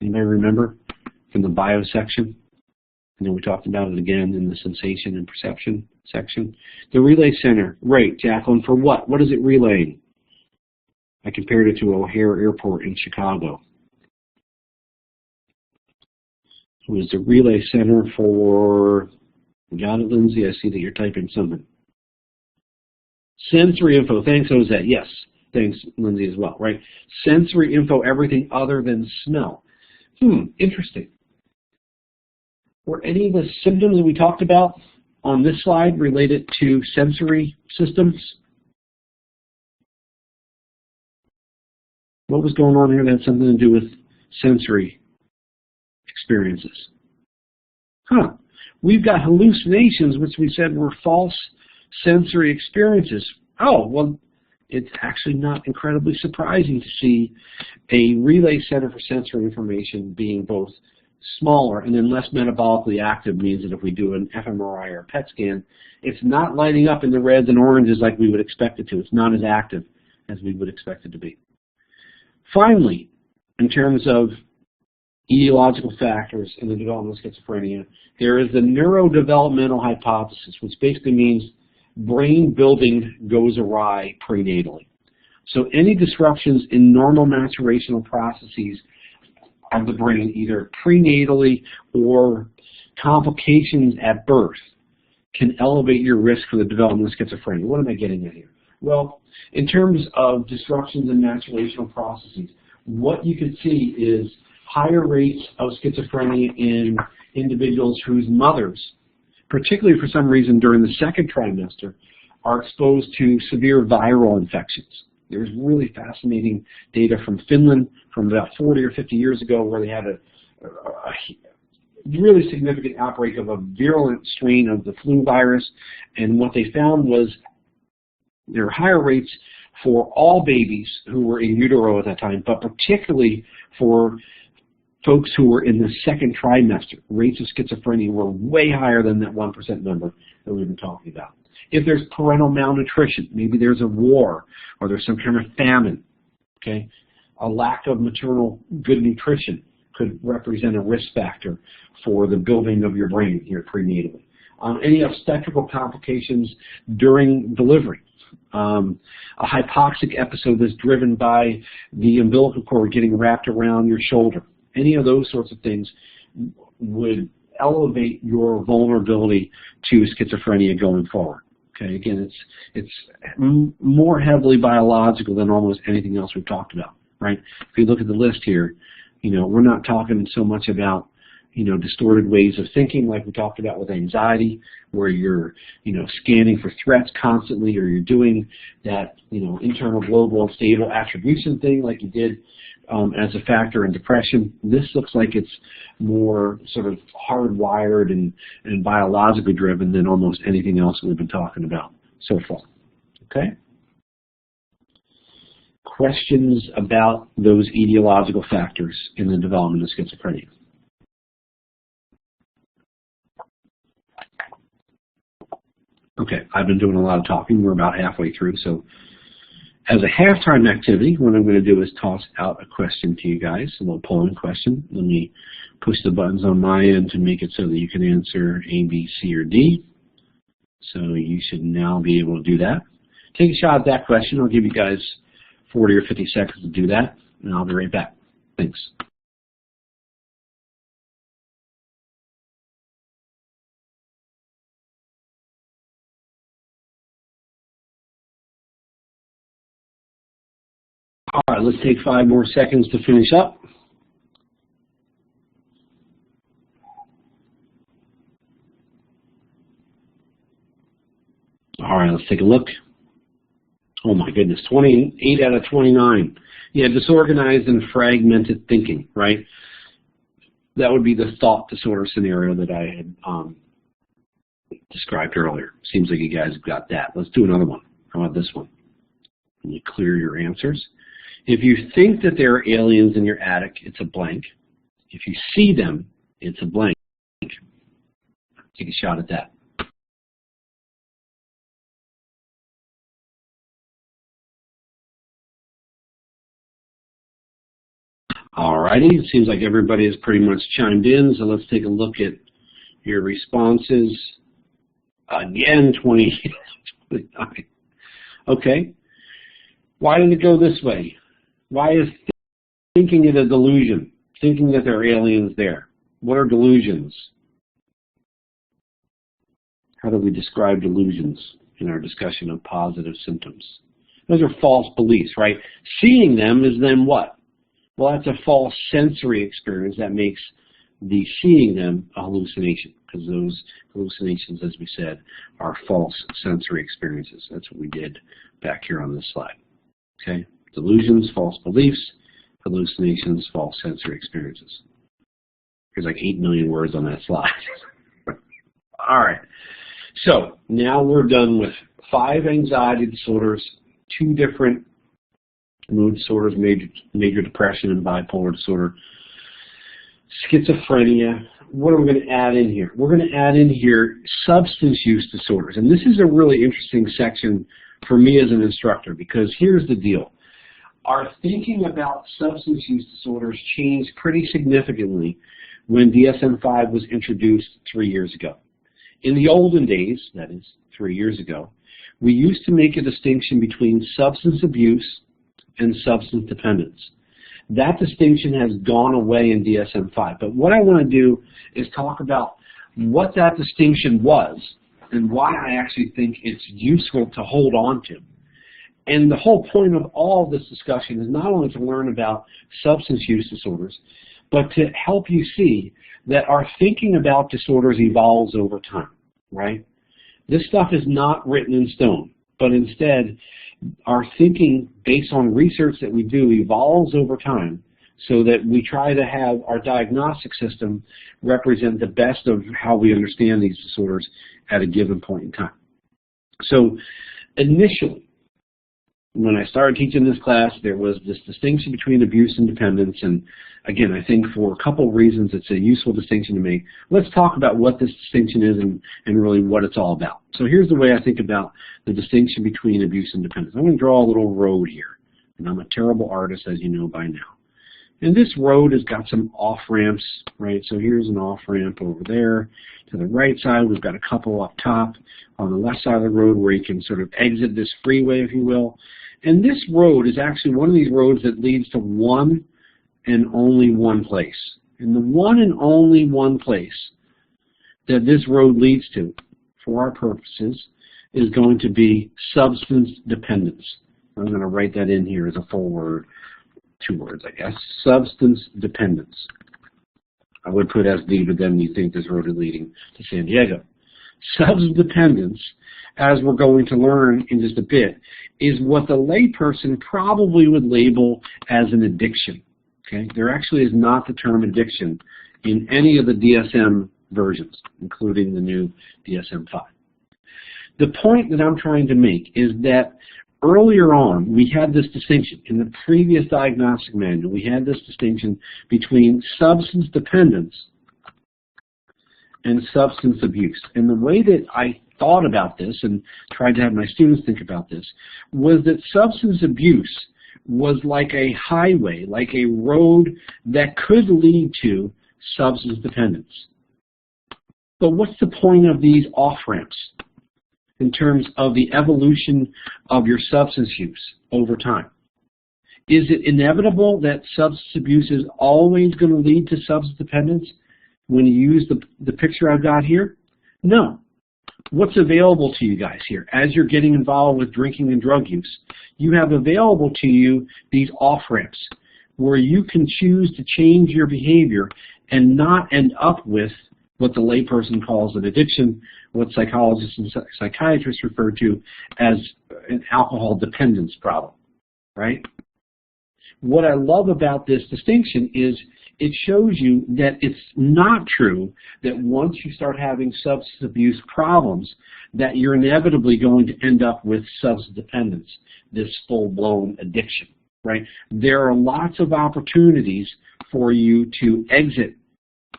A: Anybody remember from the bio section? And then we talked about it again in the sensation and perception section. The relay center, right, Jacqueline, for what? What is it relaying? I compared it to O'Hare Airport in Chicago. It was the relay center for, got it, Lindsay? I see that you're typing something. Sensory info. Thanks, Jose. Yes. Thanks, Lindsay, as well, right? Sensory info, everything other than smell. Interesting. Were any of the symptoms that we talked about on this slide related to sensory systems? What was going on here that had something to do with sensory experiences? We've got hallucinations, which we said were false sensory experiences. Oh, well, it's actually not incredibly surprising to see a relay center for sensory information being both smaller and then less metabolically active. Means that if we do an fMRI or a PET scan, it's not lighting up in the reds and oranges like we would expect it to. It's not as active as we would expect it to be. Finally, in terms of etiological factors in the development of schizophrenia, there is the neurodevelopmental hypothesis, which basically means brain building goes awry prenatally. So any disruptions in normal maturational processes of the brain, either prenatally or complications at birth, can elevate your risk for the development of schizophrenia. What am I getting at here? Well, in terms of disruptions in maturational processes, what you can see is higher rates of schizophrenia in individuals whose mothers, particularly for some reason during the second trimester, are exposed to severe viral infections. There's really fascinating data from Finland from about 40 or 50 years ago where they had a really significant outbreak of a virulent strain of the flu virus, and what they found was there were higher rates for all babies who were in utero at that time, but particularly for folks who were in the second trimester. Rates of schizophrenia were way higher than that 1% number that we've been talking about. If there's parental malnutrition, maybe there's a war or there's some kind of famine, okay, a lack of maternal good nutrition could represent a risk factor for the building of your brain here prenatally. Any obstetrical complications during delivery. A hypoxic episode that's driven by the umbilical cord getting wrapped around your shoulder. Any of those sorts of things would elevate your vulnerability to schizophrenia going forward. Okay, again, it's more heavily biological than almost anything else we've talked about, right? If you look at the list here, we're not talking so much about distorted ways of thinking like we talked about with anxiety, where you're, scanning for threats constantly, or you're doing that, internal global stable attribution thing like you did as a factor in depression. This looks like it's more sort of hardwired and biologically driven than almost anything else we've been talking about so far. Okay? Questions about those etiological factors in the development of schizophrenia? Okay, I've been doing a lot of talking. We're about halfway through, so as a halftime activity, what I'm going to do is toss out a question to you guys, a little polling question. Let me push the buttons on my end to make it so that you can answer A, B, C, or D. So you should now be able to do that. Take a shot at that question. I'll give you guys 40 or 50 seconds to do that, and I'll be right back. Thanks. All right, let's take 5 more seconds to finish up. All right, let's take a look. Oh my goodness, 28 out of 29. Yeah, disorganized and fragmented thinking, right? That would be the thought disorder scenario that I had described earlier. Seems like you guys got that. Let's do another one. How about this one? Can you clear your answers? If you think that there are aliens in your attic, it's a blank. If you see them, it's a blank. Take a shot at that. All righty, it seems like everybody has pretty much chimed in, so let's take a look at your responses. Again, 29. Okay. Why did it go this way? Why is thinking it a delusion? Thinking that there are aliens there. What are delusions? How do we describe delusions in our discussion of positive symptoms? Those are false beliefs, right? Seeing them is then what? Well, that's a false sensory experience that makes the seeing them a hallucination, because those hallucinations, as we said, are false sensory experiences. That's what we did back here on this slide. Okay? Delusions, false beliefs; hallucinations, false sensory experiences. There's like 8 million words on that slide. All right. So now we're done with 5 anxiety disorders, 2 different mood disorders, major depression and bipolar disorder, schizophrenia. What are we going to add in here? We're going to add in here substance use disorders. And this is a really interesting section for me as an instructor, because here's the deal. Our thinking about substance use disorders changed pretty significantly when DSM-5 was introduced 3 years ago. In the olden days, that is 3 years ago, we used to make a distinction between substance abuse and substance dependence. That distinction has gone away in DSM-5. But what I want to do is talk about what that distinction was and why I actually think it's useful to hold on to. And the whole point of all of this discussion is not only to learn about substance use disorders, but to help you see that our thinking about disorders evolves over time, right? This stuff is not written in stone, but instead our thinking based on research that we do evolves over time, so that we try to have our diagnostic system represent the best of how we understand these disorders at a given point in time. So initially, when I started teaching this class, there was this distinction between abuse and dependence, and again, I think for a couple of reasons it's a useful distinction to make. Let's talk about what this distinction is and really what it's all about. So here's the way I think about the distinction between abuse and dependence. I'm going to draw a little road here, and I'm a terrible artist, as you know by now. And this road has got some off-ramps, right? So here's an off-ramp over there. To the right side, we've got a couple up top. On the left side of the road where you can sort of exit this freeway, if you will. And this road is actually one of these roads that leads to one and only one place. And the one and only one place that this road leads to, for our purposes, is going to be substance dependence. I'm going to write that in here as a full word, 2 words, I guess. Substance dependence. I would put SD, but then you think this road is leading to San Diego. Substance dependence, as we're going to learn in just a bit, is what the layperson probably would label as an addiction. Okay? There actually is not the term addiction in any of the DSM versions, including the new DSM-5. The point that I'm trying to make is that earlier on, we had this distinction. In the previous diagnostic manual, we had this distinction between substance dependence and substance abuse. And the way that I thought about this and tried to have my students think about this was that substance abuse was like a highway, like a road that could lead to substance dependence. But what's the point of these off-ramps in terms of the evolution of your substance use over time? Is it inevitable that substance abuse is always going to lead to substance dependence when you use the picture I've got here? No. What's available to you guys here? As you're getting involved with drinking and drug use, you have available to you these off-ramps where you can choose to change your behavior and not end up with what the layperson calls an addiction, what psychologists and psychiatrists refer to as an alcohol dependence problem, right? What I love about this distinction is it shows you that it's not true that once you start having substance abuse problems that you're inevitably going to end up with substance dependence, this full-blown addiction, right? There are lots of opportunities for you to exit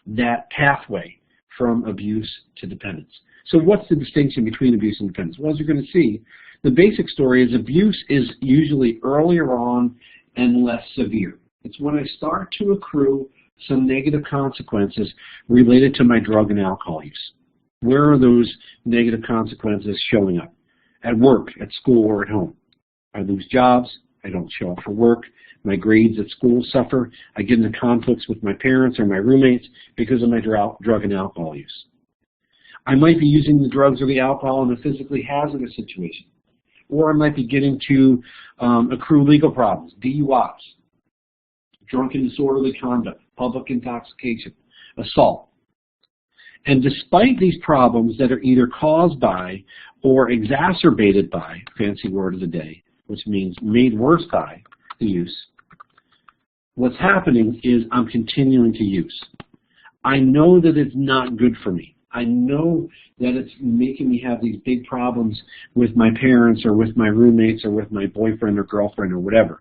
A: that pathway from abuse to dependence. So what's the distinction between abuse and dependence? Well, as you're going to see, the basic story is abuse is usually earlier on and less severe. It's when I start to accrue some negative consequences related to my drug and alcohol use. Where are those negative consequences showing up? At work, at school, or at home. I lose jobs. I don't show up for work. My grades at school suffer. I get into conflicts with my parents or my roommates because of my drug and alcohol use. I might be using the drugs or the alcohol in a physically hazardous situation. Or I might be getting to accrue legal problems, DUIs, drunken disorderly conduct, public intoxication, assault. And despite these problems that are either caused by or exacerbated by, fancy word of the day, which means made worse by the use, what's happening is I'm continuing to use. I know that it's not good for me. I know that it's making me have these big problems with my parents or with my roommates or with my boyfriend or girlfriend or whatever,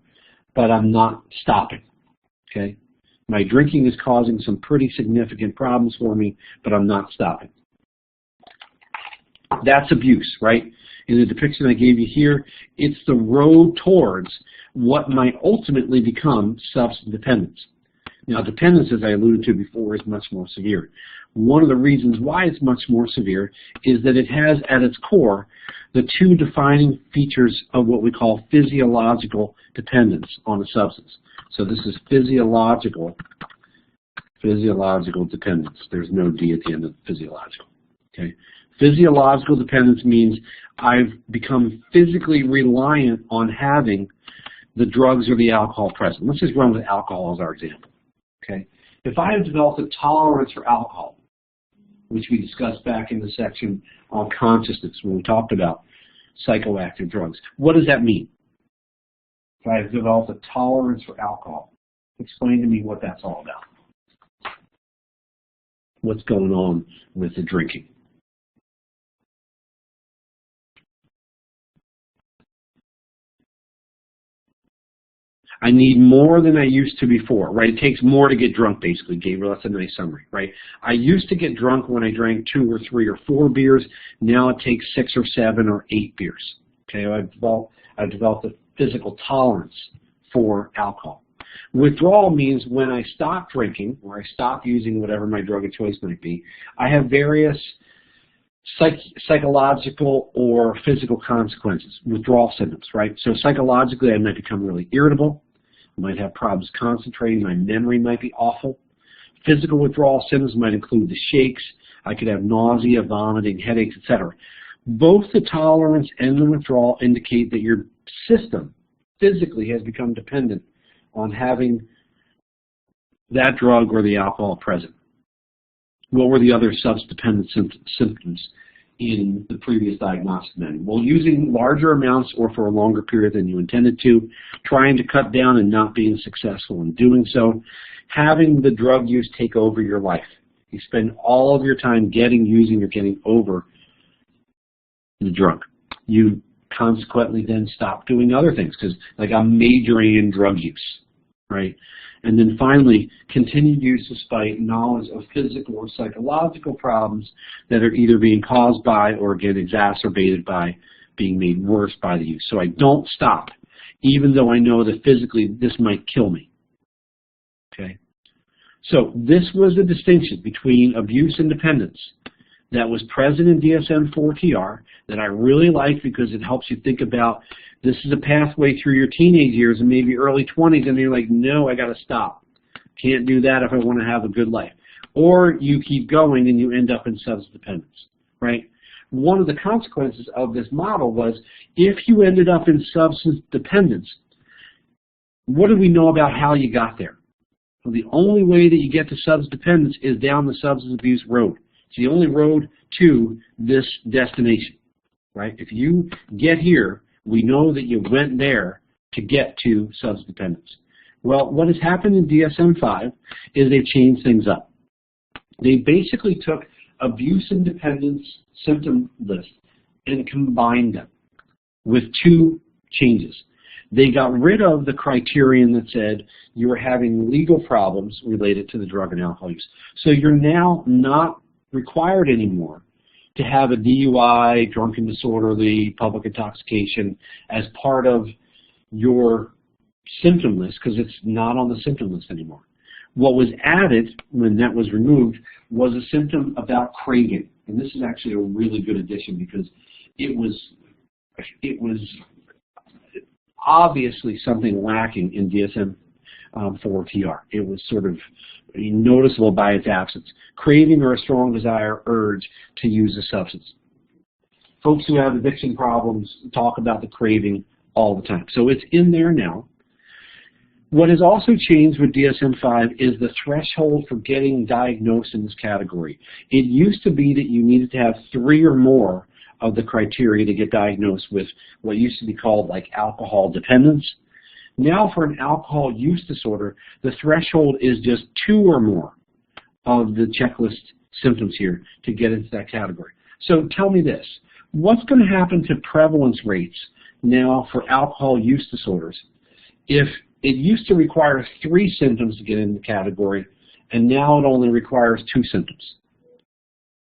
A: but I'm not stopping, okay? My drinking is causing some pretty significant problems for me, but I'm not stopping. That's abuse, right? In the depiction I gave you here, it's the road towards what might ultimately become substance dependence. Now, dependence, as I alluded to before, is much more severe. One of the reasons why it's much more severe is that it has at its core the two defining features of what we call physiological dependence on a substance. So this is physiological dependence. There's no D at the end of physiological. Okay? Physiological dependence means I've become physically reliant on having the drugs or the alcohol present. Let's just run with alcohol as our example. Okay? If I have developed a tolerance for alcohol, which we discussed back in the section on consciousness when we talked about psychoactive drugs, what does that mean? If I have developed a tolerance for alcohol, explain to me what that's all about. What's going on with the drinking? I need more than I used to before, right? It takes more to get drunk, basically, Gabriel. That's a nice summary, right? I used to get drunk when I drank 2 or 3 or 4 beers. Now it takes 6 or 7 or 8 beers. Okay, I've developed a physical tolerance for alcohol. Withdrawal means when I stop drinking or I stop using whatever my drug of choice might be, I have various psychological or physical consequences, withdrawal symptoms, right? So psychologically, I might become really irritable. I might have problems concentrating. My memory might be awful. Physical withdrawal symptoms might include the shakes. I could have nausea, vomiting, headaches, etc. Both the tolerance and the withdrawal indicate that your system physically has become dependent on having that drug or the alcohol present. What were the other substance-dependent symptoms in the previous diagnostic manual? Well, using larger amounts or for a longer period than you intended to, trying to cut down and not being successful in doing so, having the drug use take over your life. You spend all of your time getting, using, or getting over the drug. You consequently then stop doing other things because, like, I'm majoring in drug use, right? And then finally, continued use despite knowledge of physical or psychological problems that are either being caused by or again exacerbated by being made worse by the use. So I don't stop, even though I know that physically this might kill me. Okay? So this was the distinction between abuse and dependence that was present in DSM-4-TR that I really like because it helps you think about this is a pathway through your teenage years and maybe early 20s, and you're like, no, I got to stop. Can't do that if I want to have a good life. Or you keep going and you end up in substance dependence, right? One of the consequences of this model was if you ended up in substance dependence, what do we know about how you got there? Well, the only way that you get to substance dependence is down the substance abuse road. It's the only road to this destination, right? If you get here, we know that you went there to get to substance dependence. Well, what has happened in DSM-5 is they've changed things up. They basically took abuse and dependence symptom lists and combined them with two changes. They got rid of the criterion that said you were having legal problems related to the drug and alcohol use. So you're now not required anymore to have a DUI, drunken disorderly, public intoxication as part of your symptom list because it's not on the symptom list anymore. What was added when that was removed was a symptom about craving. And this is actually a really good addition because it was obviously something lacking in DSM-4-TR. It was sort of noticeable by its absence. Craving or a strong desire, urge to use a substance. Folks who have addiction problems talk about the craving all the time. So it's in there now. What has also changed with DSM-5 is the threshold for getting diagnosed in this category. It used to be that you needed to have 3 or more of the criteria to get diagnosed with what used to be called like alcohol dependence. Now for an alcohol use disorder, the threshold is just 2 or more of the checklist symptoms here to get into that category. So tell me this, what's going to happen to prevalence rates now for alcohol use disorders if it used to require 3 symptoms to get in the category and now it only requires 2 symptoms?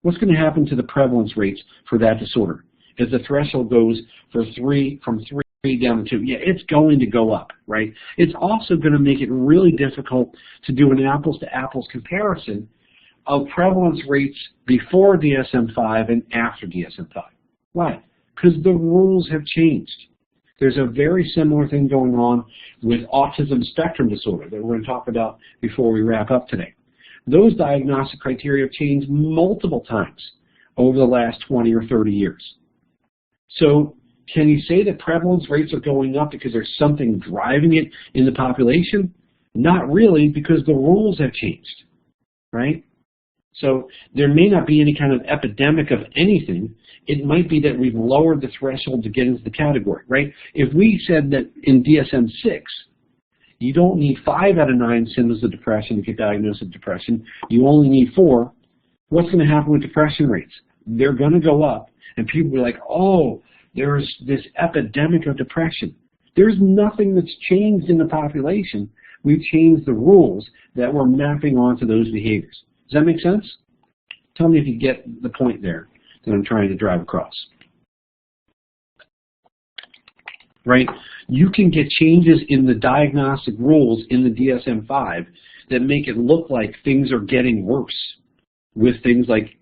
A: What's going to happen to the prevalence rates for that disorder if the threshold goes from 3 down to 2? Yeah, it's going to go up, right? It's also going to make it really difficult to do an apples-to-apples comparison of prevalence rates before DSM-5 and after DSM-5. Why? Because the rules have changed. There's a very similar thing going on with autism spectrum disorder that we're going to talk about before we wrap up today. Those diagnostic criteria have changed multiple times over the last 20 or 30 years. So can you say that prevalence rates are going up because there's something driving it in the population? Not really, because the rules have changed, right? So there may not be any kind of epidemic of anything. It might be that we've lowered the threshold to get into the category, right? If we said that in DSM-6, you don't need 5 out of 9 symptoms of depression to get diagnosed with depression, you only need 4, what's going to happen with depression rates? They're going to go up, and people will be like, oh, there's this epidemic of depression. There's nothing that's changed in the population. We've changed the rules that we're mapping onto those behaviors. Does that make sense? Tell me if you get the point there that I'm trying to drive across. right? You can get changes in the diagnostic rules in the DSM-5 that make it look like things are getting worse with things like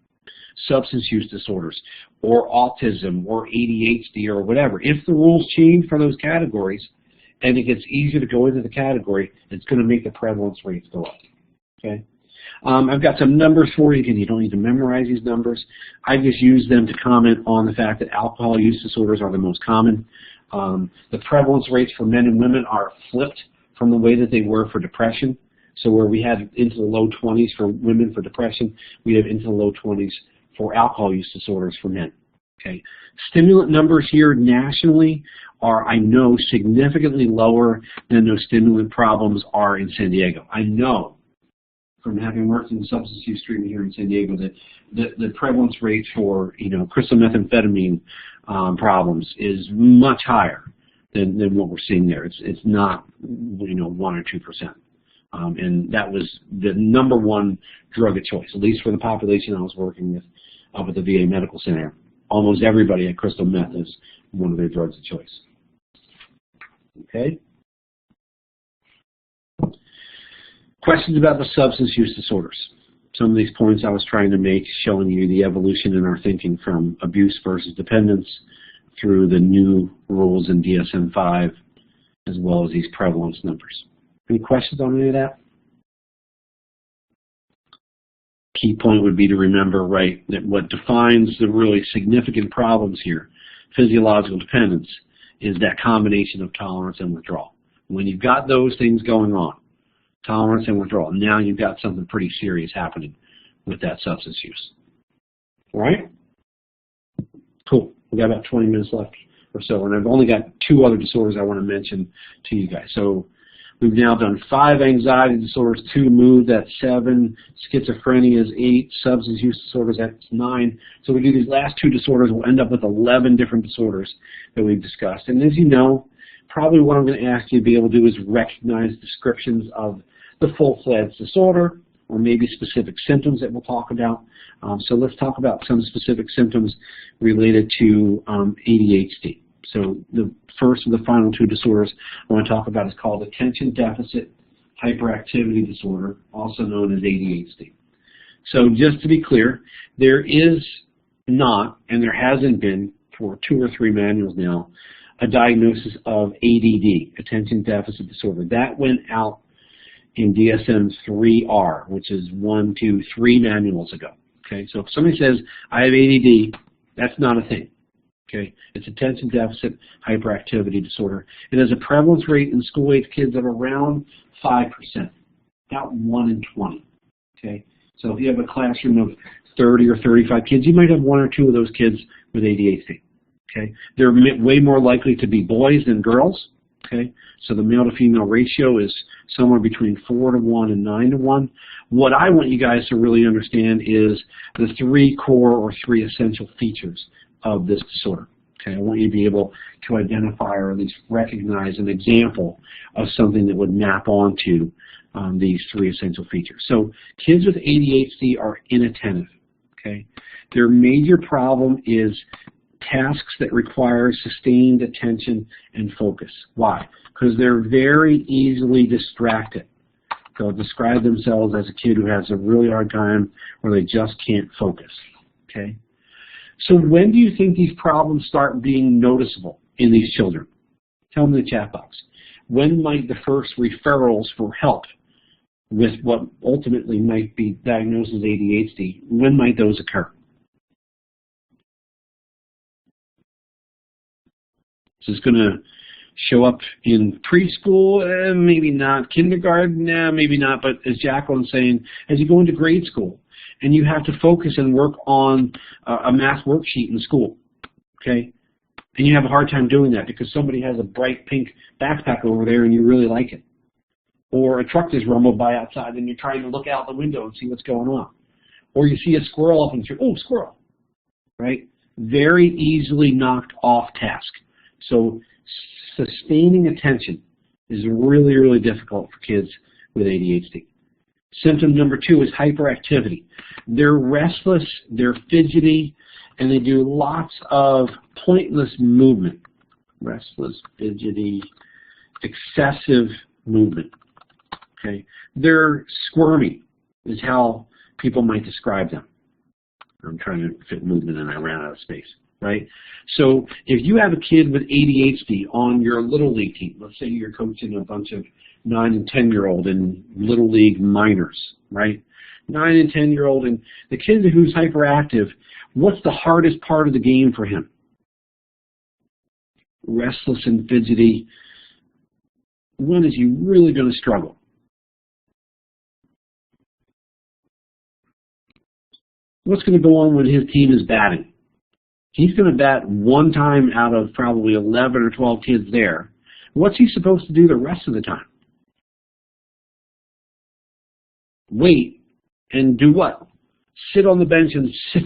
A: substance use disorders or autism or ADHD or whatever. If the rules change for those categories and it gets easier to go into the category, it's going to make the prevalence rates go up. Okay. I've got some numbers for you. Again, you don't need to memorize these numbers. I just use them to comment on the fact that alcohol use disorders are the most common. The prevalence rates for men and women are flipped from the way that they were for depression. So where we had into the low 20s for women for depression, we have into the low 20s for alcohol use disorders for men. Okay. Stimulant numbers here nationally are, I know, significantly lower than those stimulant problems are in San Diego. I know from having worked in substance use treatment here in San Diego that the prevalence rate for, crystal methamphetamine problems is much higher than what we're seeing there. It's not, 1 or 2%. And that was the number one drug of choice, at least for the population I was working with up at the VA Medical Center. Almost everybody had crystal meth as one of their drugs of choice. Okay. Questions about the substance use disorders. Some of these points I was trying to make, showing you the evolution in our thinking from abuse versus dependence through the new rules in DSM-5, as well as these prevalence numbers. Any questions on any of that? Key point would be to remember, right, that what defines the really significant problems here, physiological dependence, is that combination of tolerance and withdrawal. When you've got those things going on, tolerance and withdrawal, now you've got something pretty serious happening with that substance use. All right? Cool. We've got about 20 minutes left or so, and I've only got 2 other disorders I want to mention to you guys. So we've now done 5 anxiety disorders, 2 mood, that's 7, schizophrenia is 8, substance use disorders, that's 9. So we do these last 2 disorders, we'll end up with 11 different disorders that we've discussed. And as you know, probably what I'm going to ask you to be able to do is recognize descriptions of the full-fledged disorder, or maybe specific symptoms that we'll talk about. So let's talk about some specific symptoms related to ADHD. So the first of the final 2 disorders I want to talk about is called attention deficit hyperactivity disorder, also known as ADHD. So just to be clear, there is not, and there hasn't been for 2 or 3 manuals now, a diagnosis of ADD, attention deficit disorder. That went out in DSM-3R, which is 1, 2, 3 manuals ago. Okay, so if somebody says, I have ADD, that's not a thing. Okay, it's attention deficit hyperactivity disorder. It has a prevalence rate in school-age kids of around 5%, about 1 in 20. Okay, so if you have a classroom of 30 or 35 kids, you might have 1 or 2 of those kids with ADHD. Okay, they're way more likely to be boys than girls. Okay, so the male to female ratio is somewhere between 4 to 1 and 9 to 1. What I want you guys to really understand is the 3 core or 3 essential features of this disorder. Okay, I want you to be able to identify or at least recognize an example of something that would map onto these 3 essential features. So kids with ADHD are inattentive. Okay, their major problem is tasks that require sustained attention and focus. Why? Because they're very easily distracted. They'll describe themselves as a kid who has a really hard time where they just can't focus. Okay? So when do you think these problems start being noticeable in these children? Tell them in the chat box. When might the first referrals for help with what ultimately might be diagnosed as ADHD, when might those occur? So it's going to show up in preschool, maybe not. Kindergarten, maybe not. But as Jacqueline's saying, as you go into grade school and you have to focus and work on a math worksheet in school, okay, and you have a hard time doing that because somebody has a bright pink backpack over there and you really like it. Or a truck just rumbled by outside and you're trying to look out the window and see what's going on. Or you see a squirrel up and you oh, squirrel, right? Very easily knocked off task. So sustaining attention is really, really difficult for kids with ADHD. Symptom number 2 is hyperactivity. They're restless, they're fidgety, and they do lots of pointless movement. restless, fidgety, excessive movement. Okay, they're squirmy is how people might describe them. I'm trying to fit movement and I ran out of space, right? So if you have a kid with ADHD on your Little League team, let's say you're coaching a bunch of 9 and 10-year-old in Little League minors, right? 9 and 10-year-old, and the kid who's hyperactive, what's the hardest part of the game for him? Restless and fidgety. When is he really going to struggle? What's going to go on when his team is batting? He's going to bat one time out of probably 11 or 12 kids there. What's he supposed to do the rest of the time? Wait and do what? Sit on the bench and sit.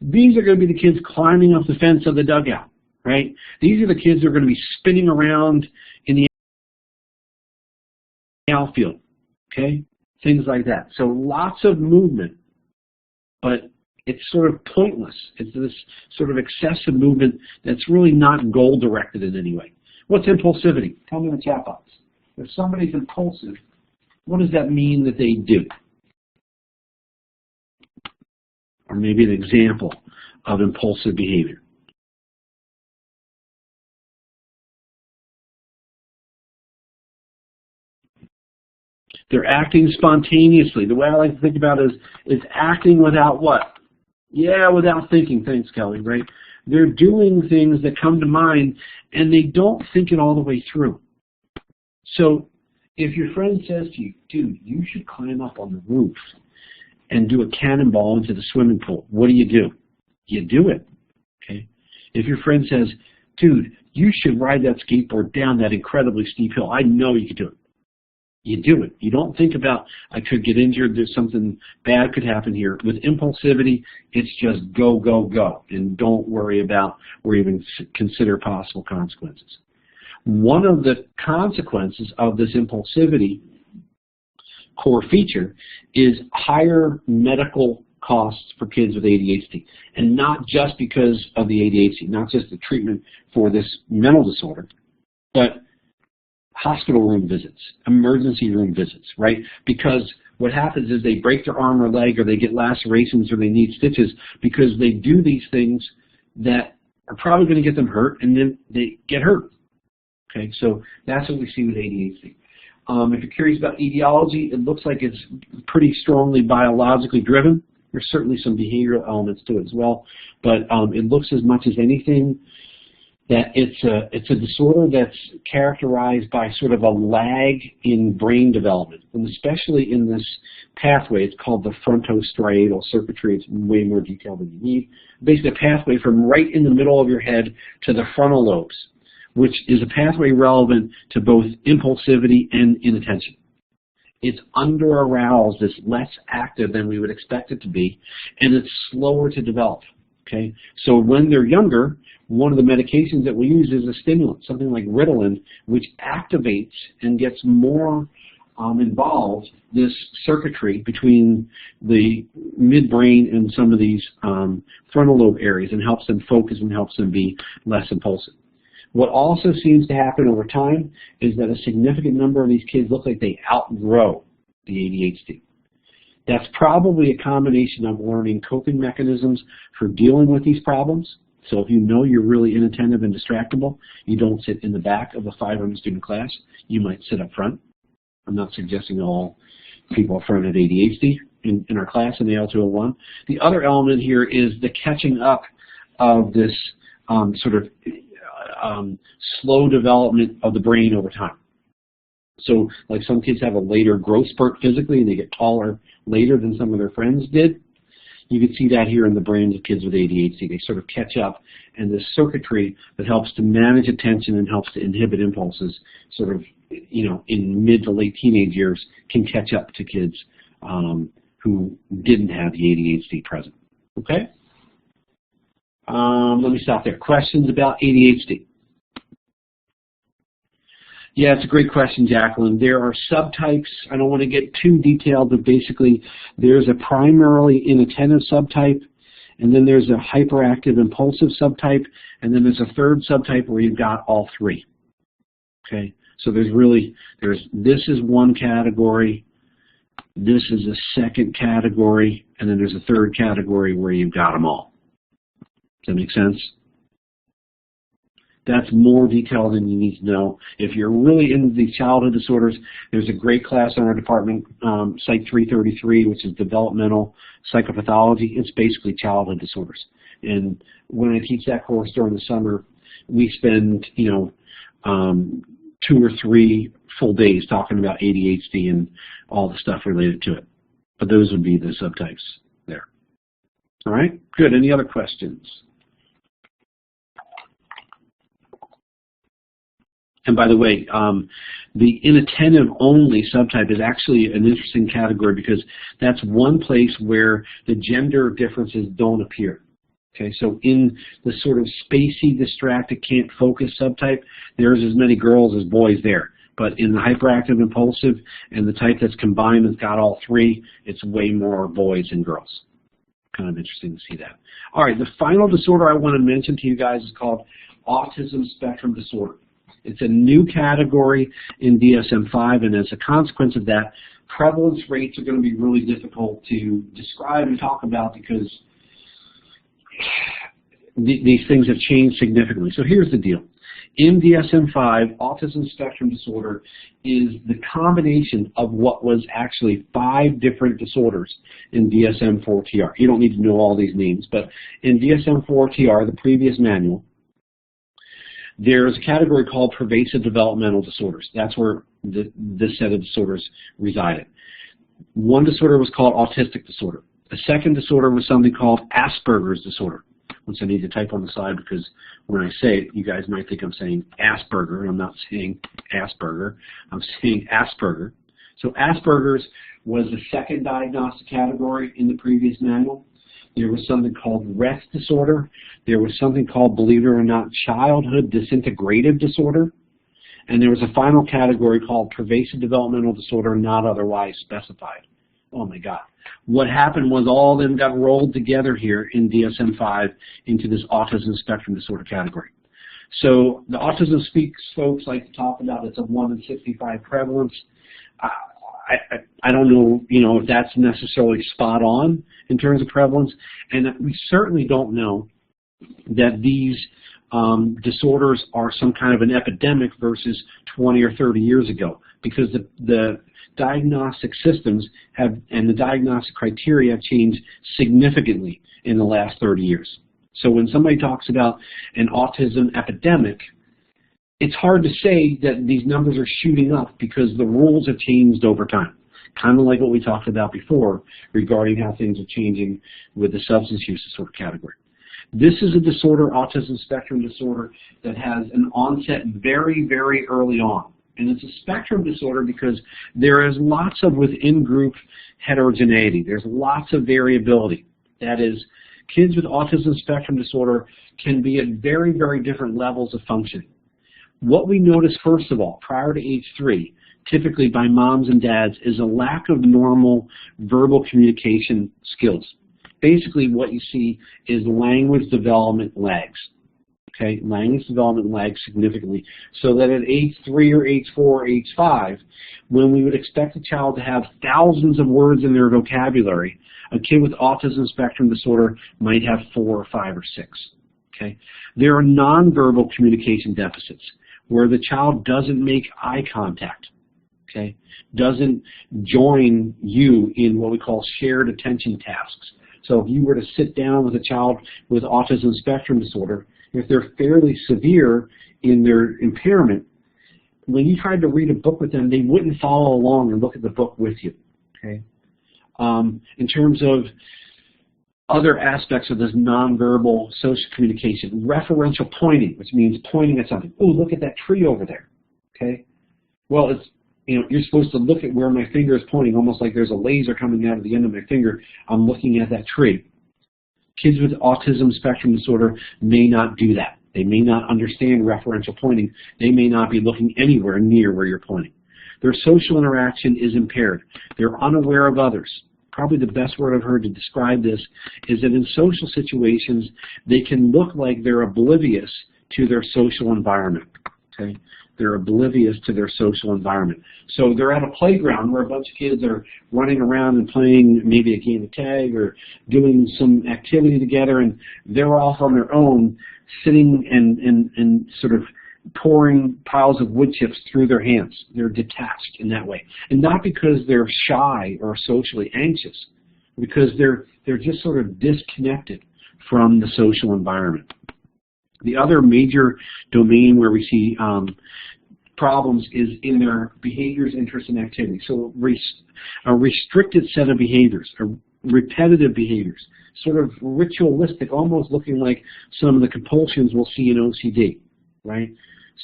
A: These are going to be the kids climbing up the fence of the dugout, right? These are the kids who are going to be spinning around in the outfield, okay? Things like that. So lots of movement, but it's sort of pointless. It's this sort of excessive movement that's really not goal-directed in any way. What's impulsivity? Tell me in the chat box. If somebody's impulsive, what does that mean that they do? Or maybe an example of impulsive behavior. They're acting spontaneously. The way I like to think about it is acting without what? Yeah, without thinking. Thanks, Kelly, right? They're doing things that come to mind, and they don't think it all the way through. So if your friend says to you, dude, you should climb up on the roof and do a cannonball into the swimming pool, what do? You do it, okay? If your friend says, dude, you should ride that skateboard down that incredibly steep hill, I know you can do it. You do it. You don't think about, I could get injured, there's something bad could happen here. With impulsivity, it's just go, go, go, and don't worry about or even consider possible consequences. One of the consequences of this impulsivity core feature is higher medical costs for kids with ADHD, and not just because of the ADHD, not just the treatment for this mental disorder, but hospital room visits, emergency room visits, right? Because what happens is they break their arm or leg, or they get lacerations, or they need stitches because they do these things that are probably going to get them hurt, and then they get hurt. Okay, so that's what we see with ADHD. If you're curious about etiology, it looks like it's pretty strongly biologically driven. There's certainly some behavioral elements to it as well, but it looks as much as anything that it's a disorder that's characterized by sort of a lag in brain development, and especially in this pathway. It's called the frontostriatal circuitry. It's way more detailed than you need. Basically, a pathway from right in the middle of your head to the frontal lobes, which is a pathway relevant to both impulsivity and inattention. It's under-aroused, it's less active than we would expect it to be, and it's slower to develop. Okay, so when they're younger, one of the medications that we use is a stimulant, something like Ritalin, which activates and gets more involved this circuitry between the midbrain and some of these frontal lobe areas, and helps them focus and helps them be less impulsive. What also seems to happen over time is that a significant number of these kids look like they outgrow the ADHD. That's probably a combination of learning coping mechanisms for dealing with these problems. So if you know you're really inattentive and distractible, you don't sit in the back of a 500-student class. You might sit up front. I'm not suggesting all people up front have ADHD in our class in the L201. The other element here is the catching up of this sort of slow development of the brain over time. So like some kids have a later growth spurt physically and they get taller later than some of their friends did. You can see that here in the brains of kids with ADHD. They sort of catch up, and this circuitry that helps to manage attention and helps to inhibit impulses sort of, you know, in mid to late teenage years can catch up to kids who didn't have the ADHD present. Okay? Let me stop there. Questions about ADHD? Yeah, it's a great question, Jacqueline. There are subtypes. I don't want to get too detailed, but basically there's a primarily inattentive subtype, And then there's a hyperactive impulsive subtype, and then there's a third subtype where you've got all three. Okay, so this is one category, this is a second category, and then there's a third category where you've got them all. Does that make sense? That's more detail than you need to know. If you're really into these childhood disorders, there's a great class in our department, Psych 333, which is developmental psychopathology. It's basically childhood disorders. And when I teach that course during the summer, we spend 2 or 3 full days talking about ADHD and all the stuff related to it. But those would be the subtypes there. All right, good. Any other questions? And by the way, the inattentive only subtype is actually an interesting category because that's one place where the gender differences don't appear. Okay, so in the sort of spacey, distracted, can't focus subtype, there's as many girls as boys there. But in the hyperactive impulsive and the type that's combined that's got all three, it's way more boys than girls. Kind of interesting to see that. All right, the final disorder I want to mention to you guys is called autism spectrum disorder. It's a new category in DSM-5, and as a consequence of that, prevalence rates are going to be really difficult to describe and talk about because these things have changed significantly. So here's the deal. In DSM-5, autism spectrum disorder is the combination of what was actually 5 different disorders in DSM-4-TR. You don't need to know all these names, but in DSM-4-TR, the previous manual, there's a category called pervasive developmental disorders. That's where this set of disorders resided. One disorder was called autistic disorder. A second disorder was something called Asperger's disorder, which I need to type on the side because when I say it, you guys might think I'm saying Asperger, and I'm not saying Asperger. I'm saying Asperger. So Asperger's was the second diagnostic category in the previous manual. There was something called rest disorder. There was something called, believe it or not, childhood disintegrative disorder. And there was a final category called pervasive developmental disorder not otherwise specified. Oh my God. What happened was all of them got rolled together here in DSM-5 into this autism spectrum disorder category. So the autism speaks folks like to talk about it's a 1 in 65 prevalence. I don't know, if that's necessarily spot on in terms of prevalence, and we certainly don't know that these disorders are some kind of an epidemic versus 20 or 30 years ago, because the diagnostic systems and the diagnostic criteria have changed significantly in the last 30 years. So when somebody talks about an autism epidemic, it's hard to say that these numbers are shooting up because the rules have changed over time. Kind of like what we talked about before regarding how things are changing with the substance use disorder category. This is a disorder, autism spectrum disorder, that has an onset very, very early on. And it's a spectrum disorder because there is lots of within-group heterogeneity. There's lots of variability. That is, kids with autism spectrum disorder can be at very, very different levels of functioning. What we notice, first of all, prior to age 3, typically by moms and dads, is a lack of normal verbal communication skills. Basically, what you see is language development lags. Okay, language development lags significantly, so that at age 3 or age 4 or age 5, when we would expect a child to have thousands of words in their vocabulary, a kid with autism spectrum disorder might have 4 or 5 or 6. Okay, there are nonverbal communication deficits where the child doesn't make eye contact, okay, doesn't join you in what we call shared attention tasks. So if you were to sit down with a child with autism spectrum disorder, if they're fairly severe in their impairment, when you tried to read a book with them, they wouldn't follow along and look at the book with you. Okay. In terms of other aspects of this nonverbal social communication, referential pointing, which means pointing at something. Oh, look at that tree over there. Okay. Well, it's you're supposed to look at where my finger is pointing, almost like there's a laser coming out of the end of my finger. I'm looking at that tree. Kids with autism spectrum disorder may not do that. They may not understand referential pointing. They may not be looking anywhere near where you're pointing. Their social interaction is impaired. They're unaware of others. probably the best word I've heard to describe this, is that in social situations, they can look like they're oblivious to their social environment. Okay? They're oblivious to their social environment. So they're at a playground where a bunch of kids are running around and playing maybe a game of tag or doing some activity together, and they're off on their own, sitting and sort of pouring piles of wood chips through their hands. They're detached in that way. And not because they're shy or socially anxious, because they're just sort of disconnected from the social environment. The other major domain where we see problems is in their behaviors, interests, and activities. So a restricted set of behaviors, repetitive behaviors, sort of ritualistic, almost looking like some of the compulsions we'll see in OCD, right?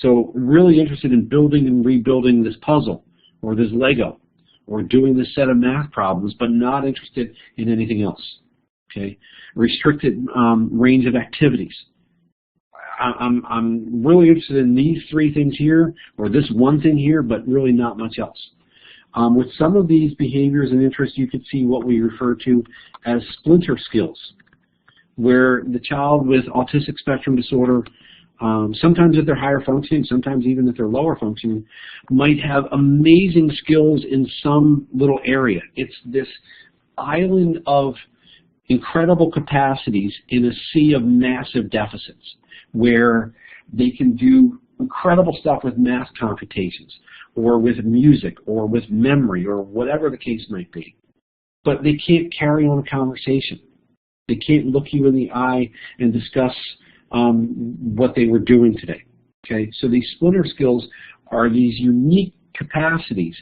A: So really interested in building and rebuilding this puzzle or this Lego or doing this set of math problems, but not interested in anything else, okay? Restricted range of activities. I'm really interested in these three things here, or this one thing here, but really not much else. With some of these behaviors and interests, you could see what we refer to as splinter skills, where the child with autistic spectrum disorder, sometimes if they're higher functioning, sometimes even if they're lower functioning, might have amazing skills in some little area. It's this island of incredible capacities in a sea of massive deficits, where they can do incredible stuff with math computations, or with music, or with memory, or whatever the case might be. But they can't carry on a conversation. They can't look you in the eye and discuss what they were doing today. Okay, so these splinter skills are these unique capacities,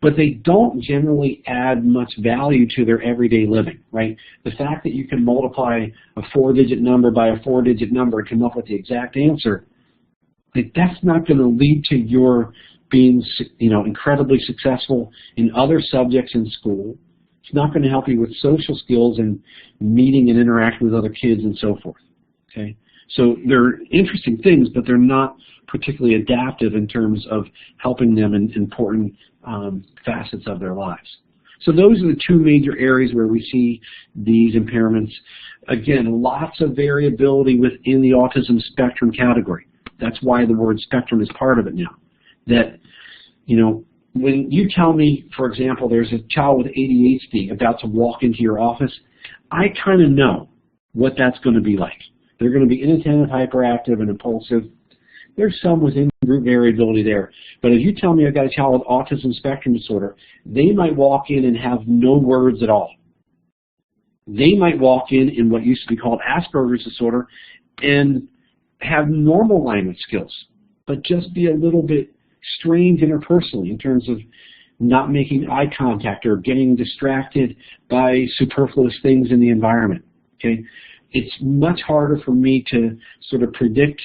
A: but they don't generally add much value to their everyday living, right? The fact that you can multiply a 4-digit number by a 4-digit number and come up with the exact answer, like, that's not going to lead to your being, incredibly successful in other subjects in school. It's not going to help you with social skills and meeting and interacting with other kids and so forth. Okay, so they're interesting things, but they're not particularly adaptive in terms of helping them in important facets of their lives. So those are the two major areas where we see these impairments. Again, lots of variability within the autism spectrum category. That's why the word spectrum is part of it now. That, when you tell me, for example, there's a child with ADHD about to walk into your office, I kind of know what that's going to be like. They're going to be inattentive, hyperactive, and impulsive. There's some within group variability there. But if you tell me I've got a child with autism spectrum disorder, they might walk in and have no words at all. They might walk in what used to be called Asperger's disorder and have normal language skills, but just be a little bit strange interpersonally in terms of not making eye contact or getting distracted by superfluous things in the environment. Okay, it's much harder for me to sort of predict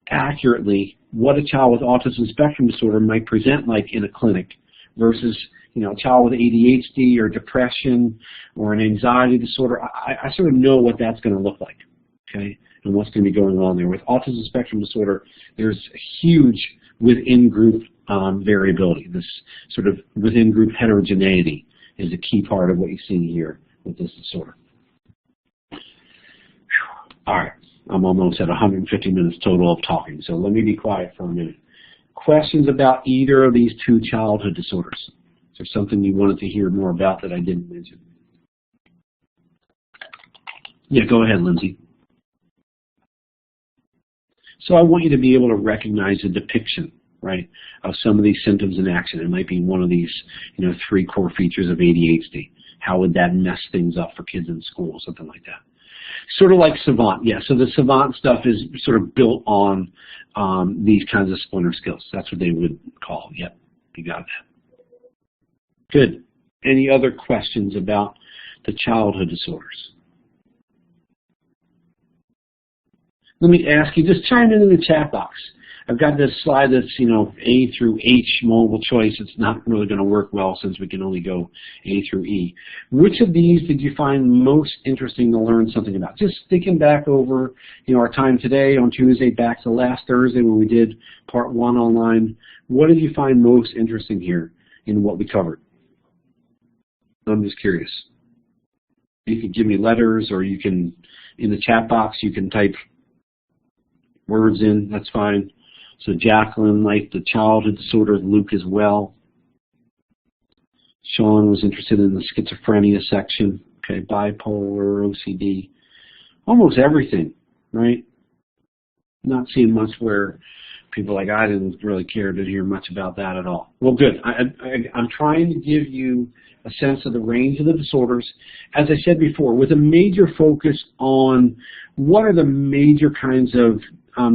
A: accurately what a child with autism spectrum disorder might present like in a clinic versus a child with ADHD or depression or an anxiety disorder. I sort of know what that's going to look like, okay, and what's going to be going on there. With autism spectrum disorder, there's huge within-group variability. This sort of within-group heterogeneity is a key part of what you see here with this disorder. All right, I'm almost at 150 minutes total of talking, so let me be quiet for a minute. Questions about either of these two childhood disorders? Is there something you wanted to hear more about that I didn't mention? Yeah, go ahead, Lindsay. So I want you to be able to recognize a depiction, right, of some of these symptoms in action. It might be one of these, 3 core features of ADHD. How would that mess things up for kids in school, something like that? Sort of like Savant, yeah. So the Savant stuff is sort of built on these kinds of splinter skills. That's what they would call. Yep, you got that. Good. Any other questions about the childhood disorders? Let me ask you, just chime in the chat box. I've got this slide that's, A through H multiple choice. It's not really going to work well since we can only go A through E. Which of these did you find most interesting to learn something about? Just thinking back over, our time today on Tuesday, back to last Thursday when we did part 1 online. What did you find most interesting here in what we covered? I'm just curious. You can give me letters, or you can, in the chat box, you can type words in. That's fine. So Jacqueline liked the childhood disorders, Luke as well. Sean was interested in the schizophrenia section. Okay, bipolar, OCD, almost everything, right? Not seeing much where people like, I didn't really care to hear much about that at all. Well, good. I'm trying to give you a sense of the range of the disorders, as I said before, with a major focus on what are the major kinds of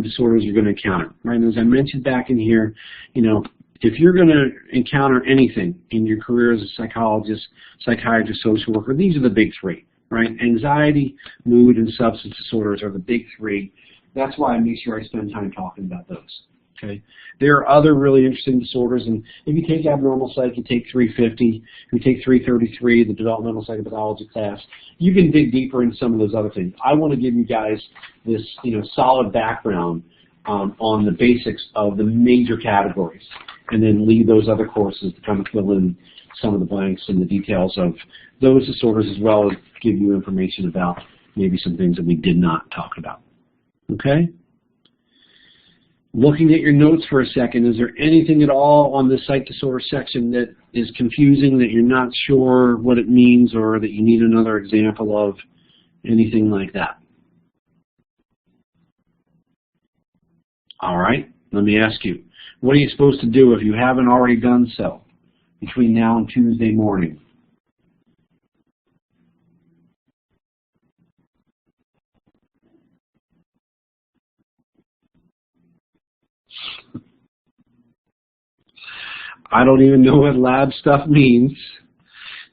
A: disorders you're going to encounter, right? And as I mentioned back in here, you know, if you're going to encounter anything in your career as a psychologist, psychiatrist, social worker, these are the big three, right? Anxiety, mood, and substance disorders are the big three. That's why I make sure I spend time talking about those. Okay. There are other really interesting disorders, and if you take abnormal psych, you take 350, you take 333, the developmental psychopathology class, you can dig deeper into some of those other things. I want to give you guys this, you know, solid background on the basics of the major categories, and then leave those other courses to kind of fill in some of the blanks and the details of those disorders, as well as give you information about maybe some things that we did not talk about. Okay? Looking at your notes for a second, is there anything at all on this psych disorder section that is confusing, that you're not sure what it means, or that you need another example of, anything like that? All right, let me ask you, what are you supposed to do if you haven't already done so between now and Tuesday morning? I don't even know what lab stuff means.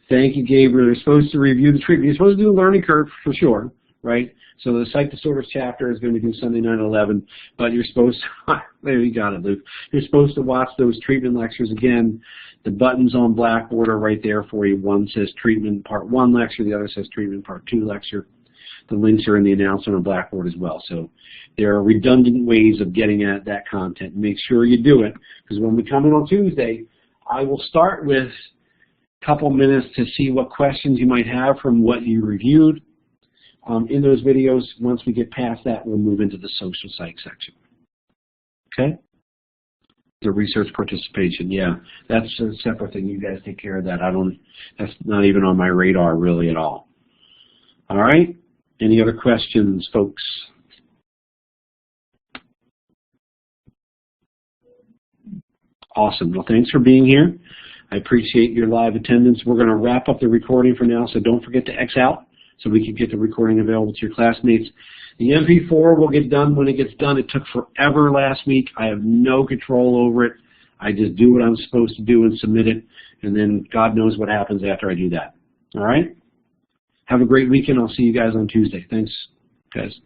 A: Thank you, Gabriel. You're supposed to review the treatment. You're supposed to do the learning curve for sure, right? So the psych disorders chapter is going to be due Sunday night at 11, but you're supposed to, there you got it, Luke. You're supposed to watch those treatment lectures again. The buttons on Blackboard are right there for you. One says treatment part 1 lecture, the other says treatment part 2 lecture. The links are in the announcement on Blackboard as well. So there are redundant ways of getting at that content. Make sure you do it, because when we come in on Tuesday, I will start with a couple minutes to see what questions you might have from what you reviewed in those videos. Once we get past that, we'll move into the social psych section. Okay? The research participation, yeah, that's a separate thing. You guys take care of that. That's not even on my radar really at all. All right? Any other questions, folks? Awesome. Well, thanks for being here. I appreciate your live attendance. We're going to wrap up the recording for now, so don't forget to X out so we can get the recording available to your classmates. The MP4 will get done when it gets done. It took forever last week. I have no control over it. I just do what I'm supposed to do and submit it, and then God knows what happens after I do that. All right? Have a great weekend. I'll see you guys on Tuesday. Thanks, guys.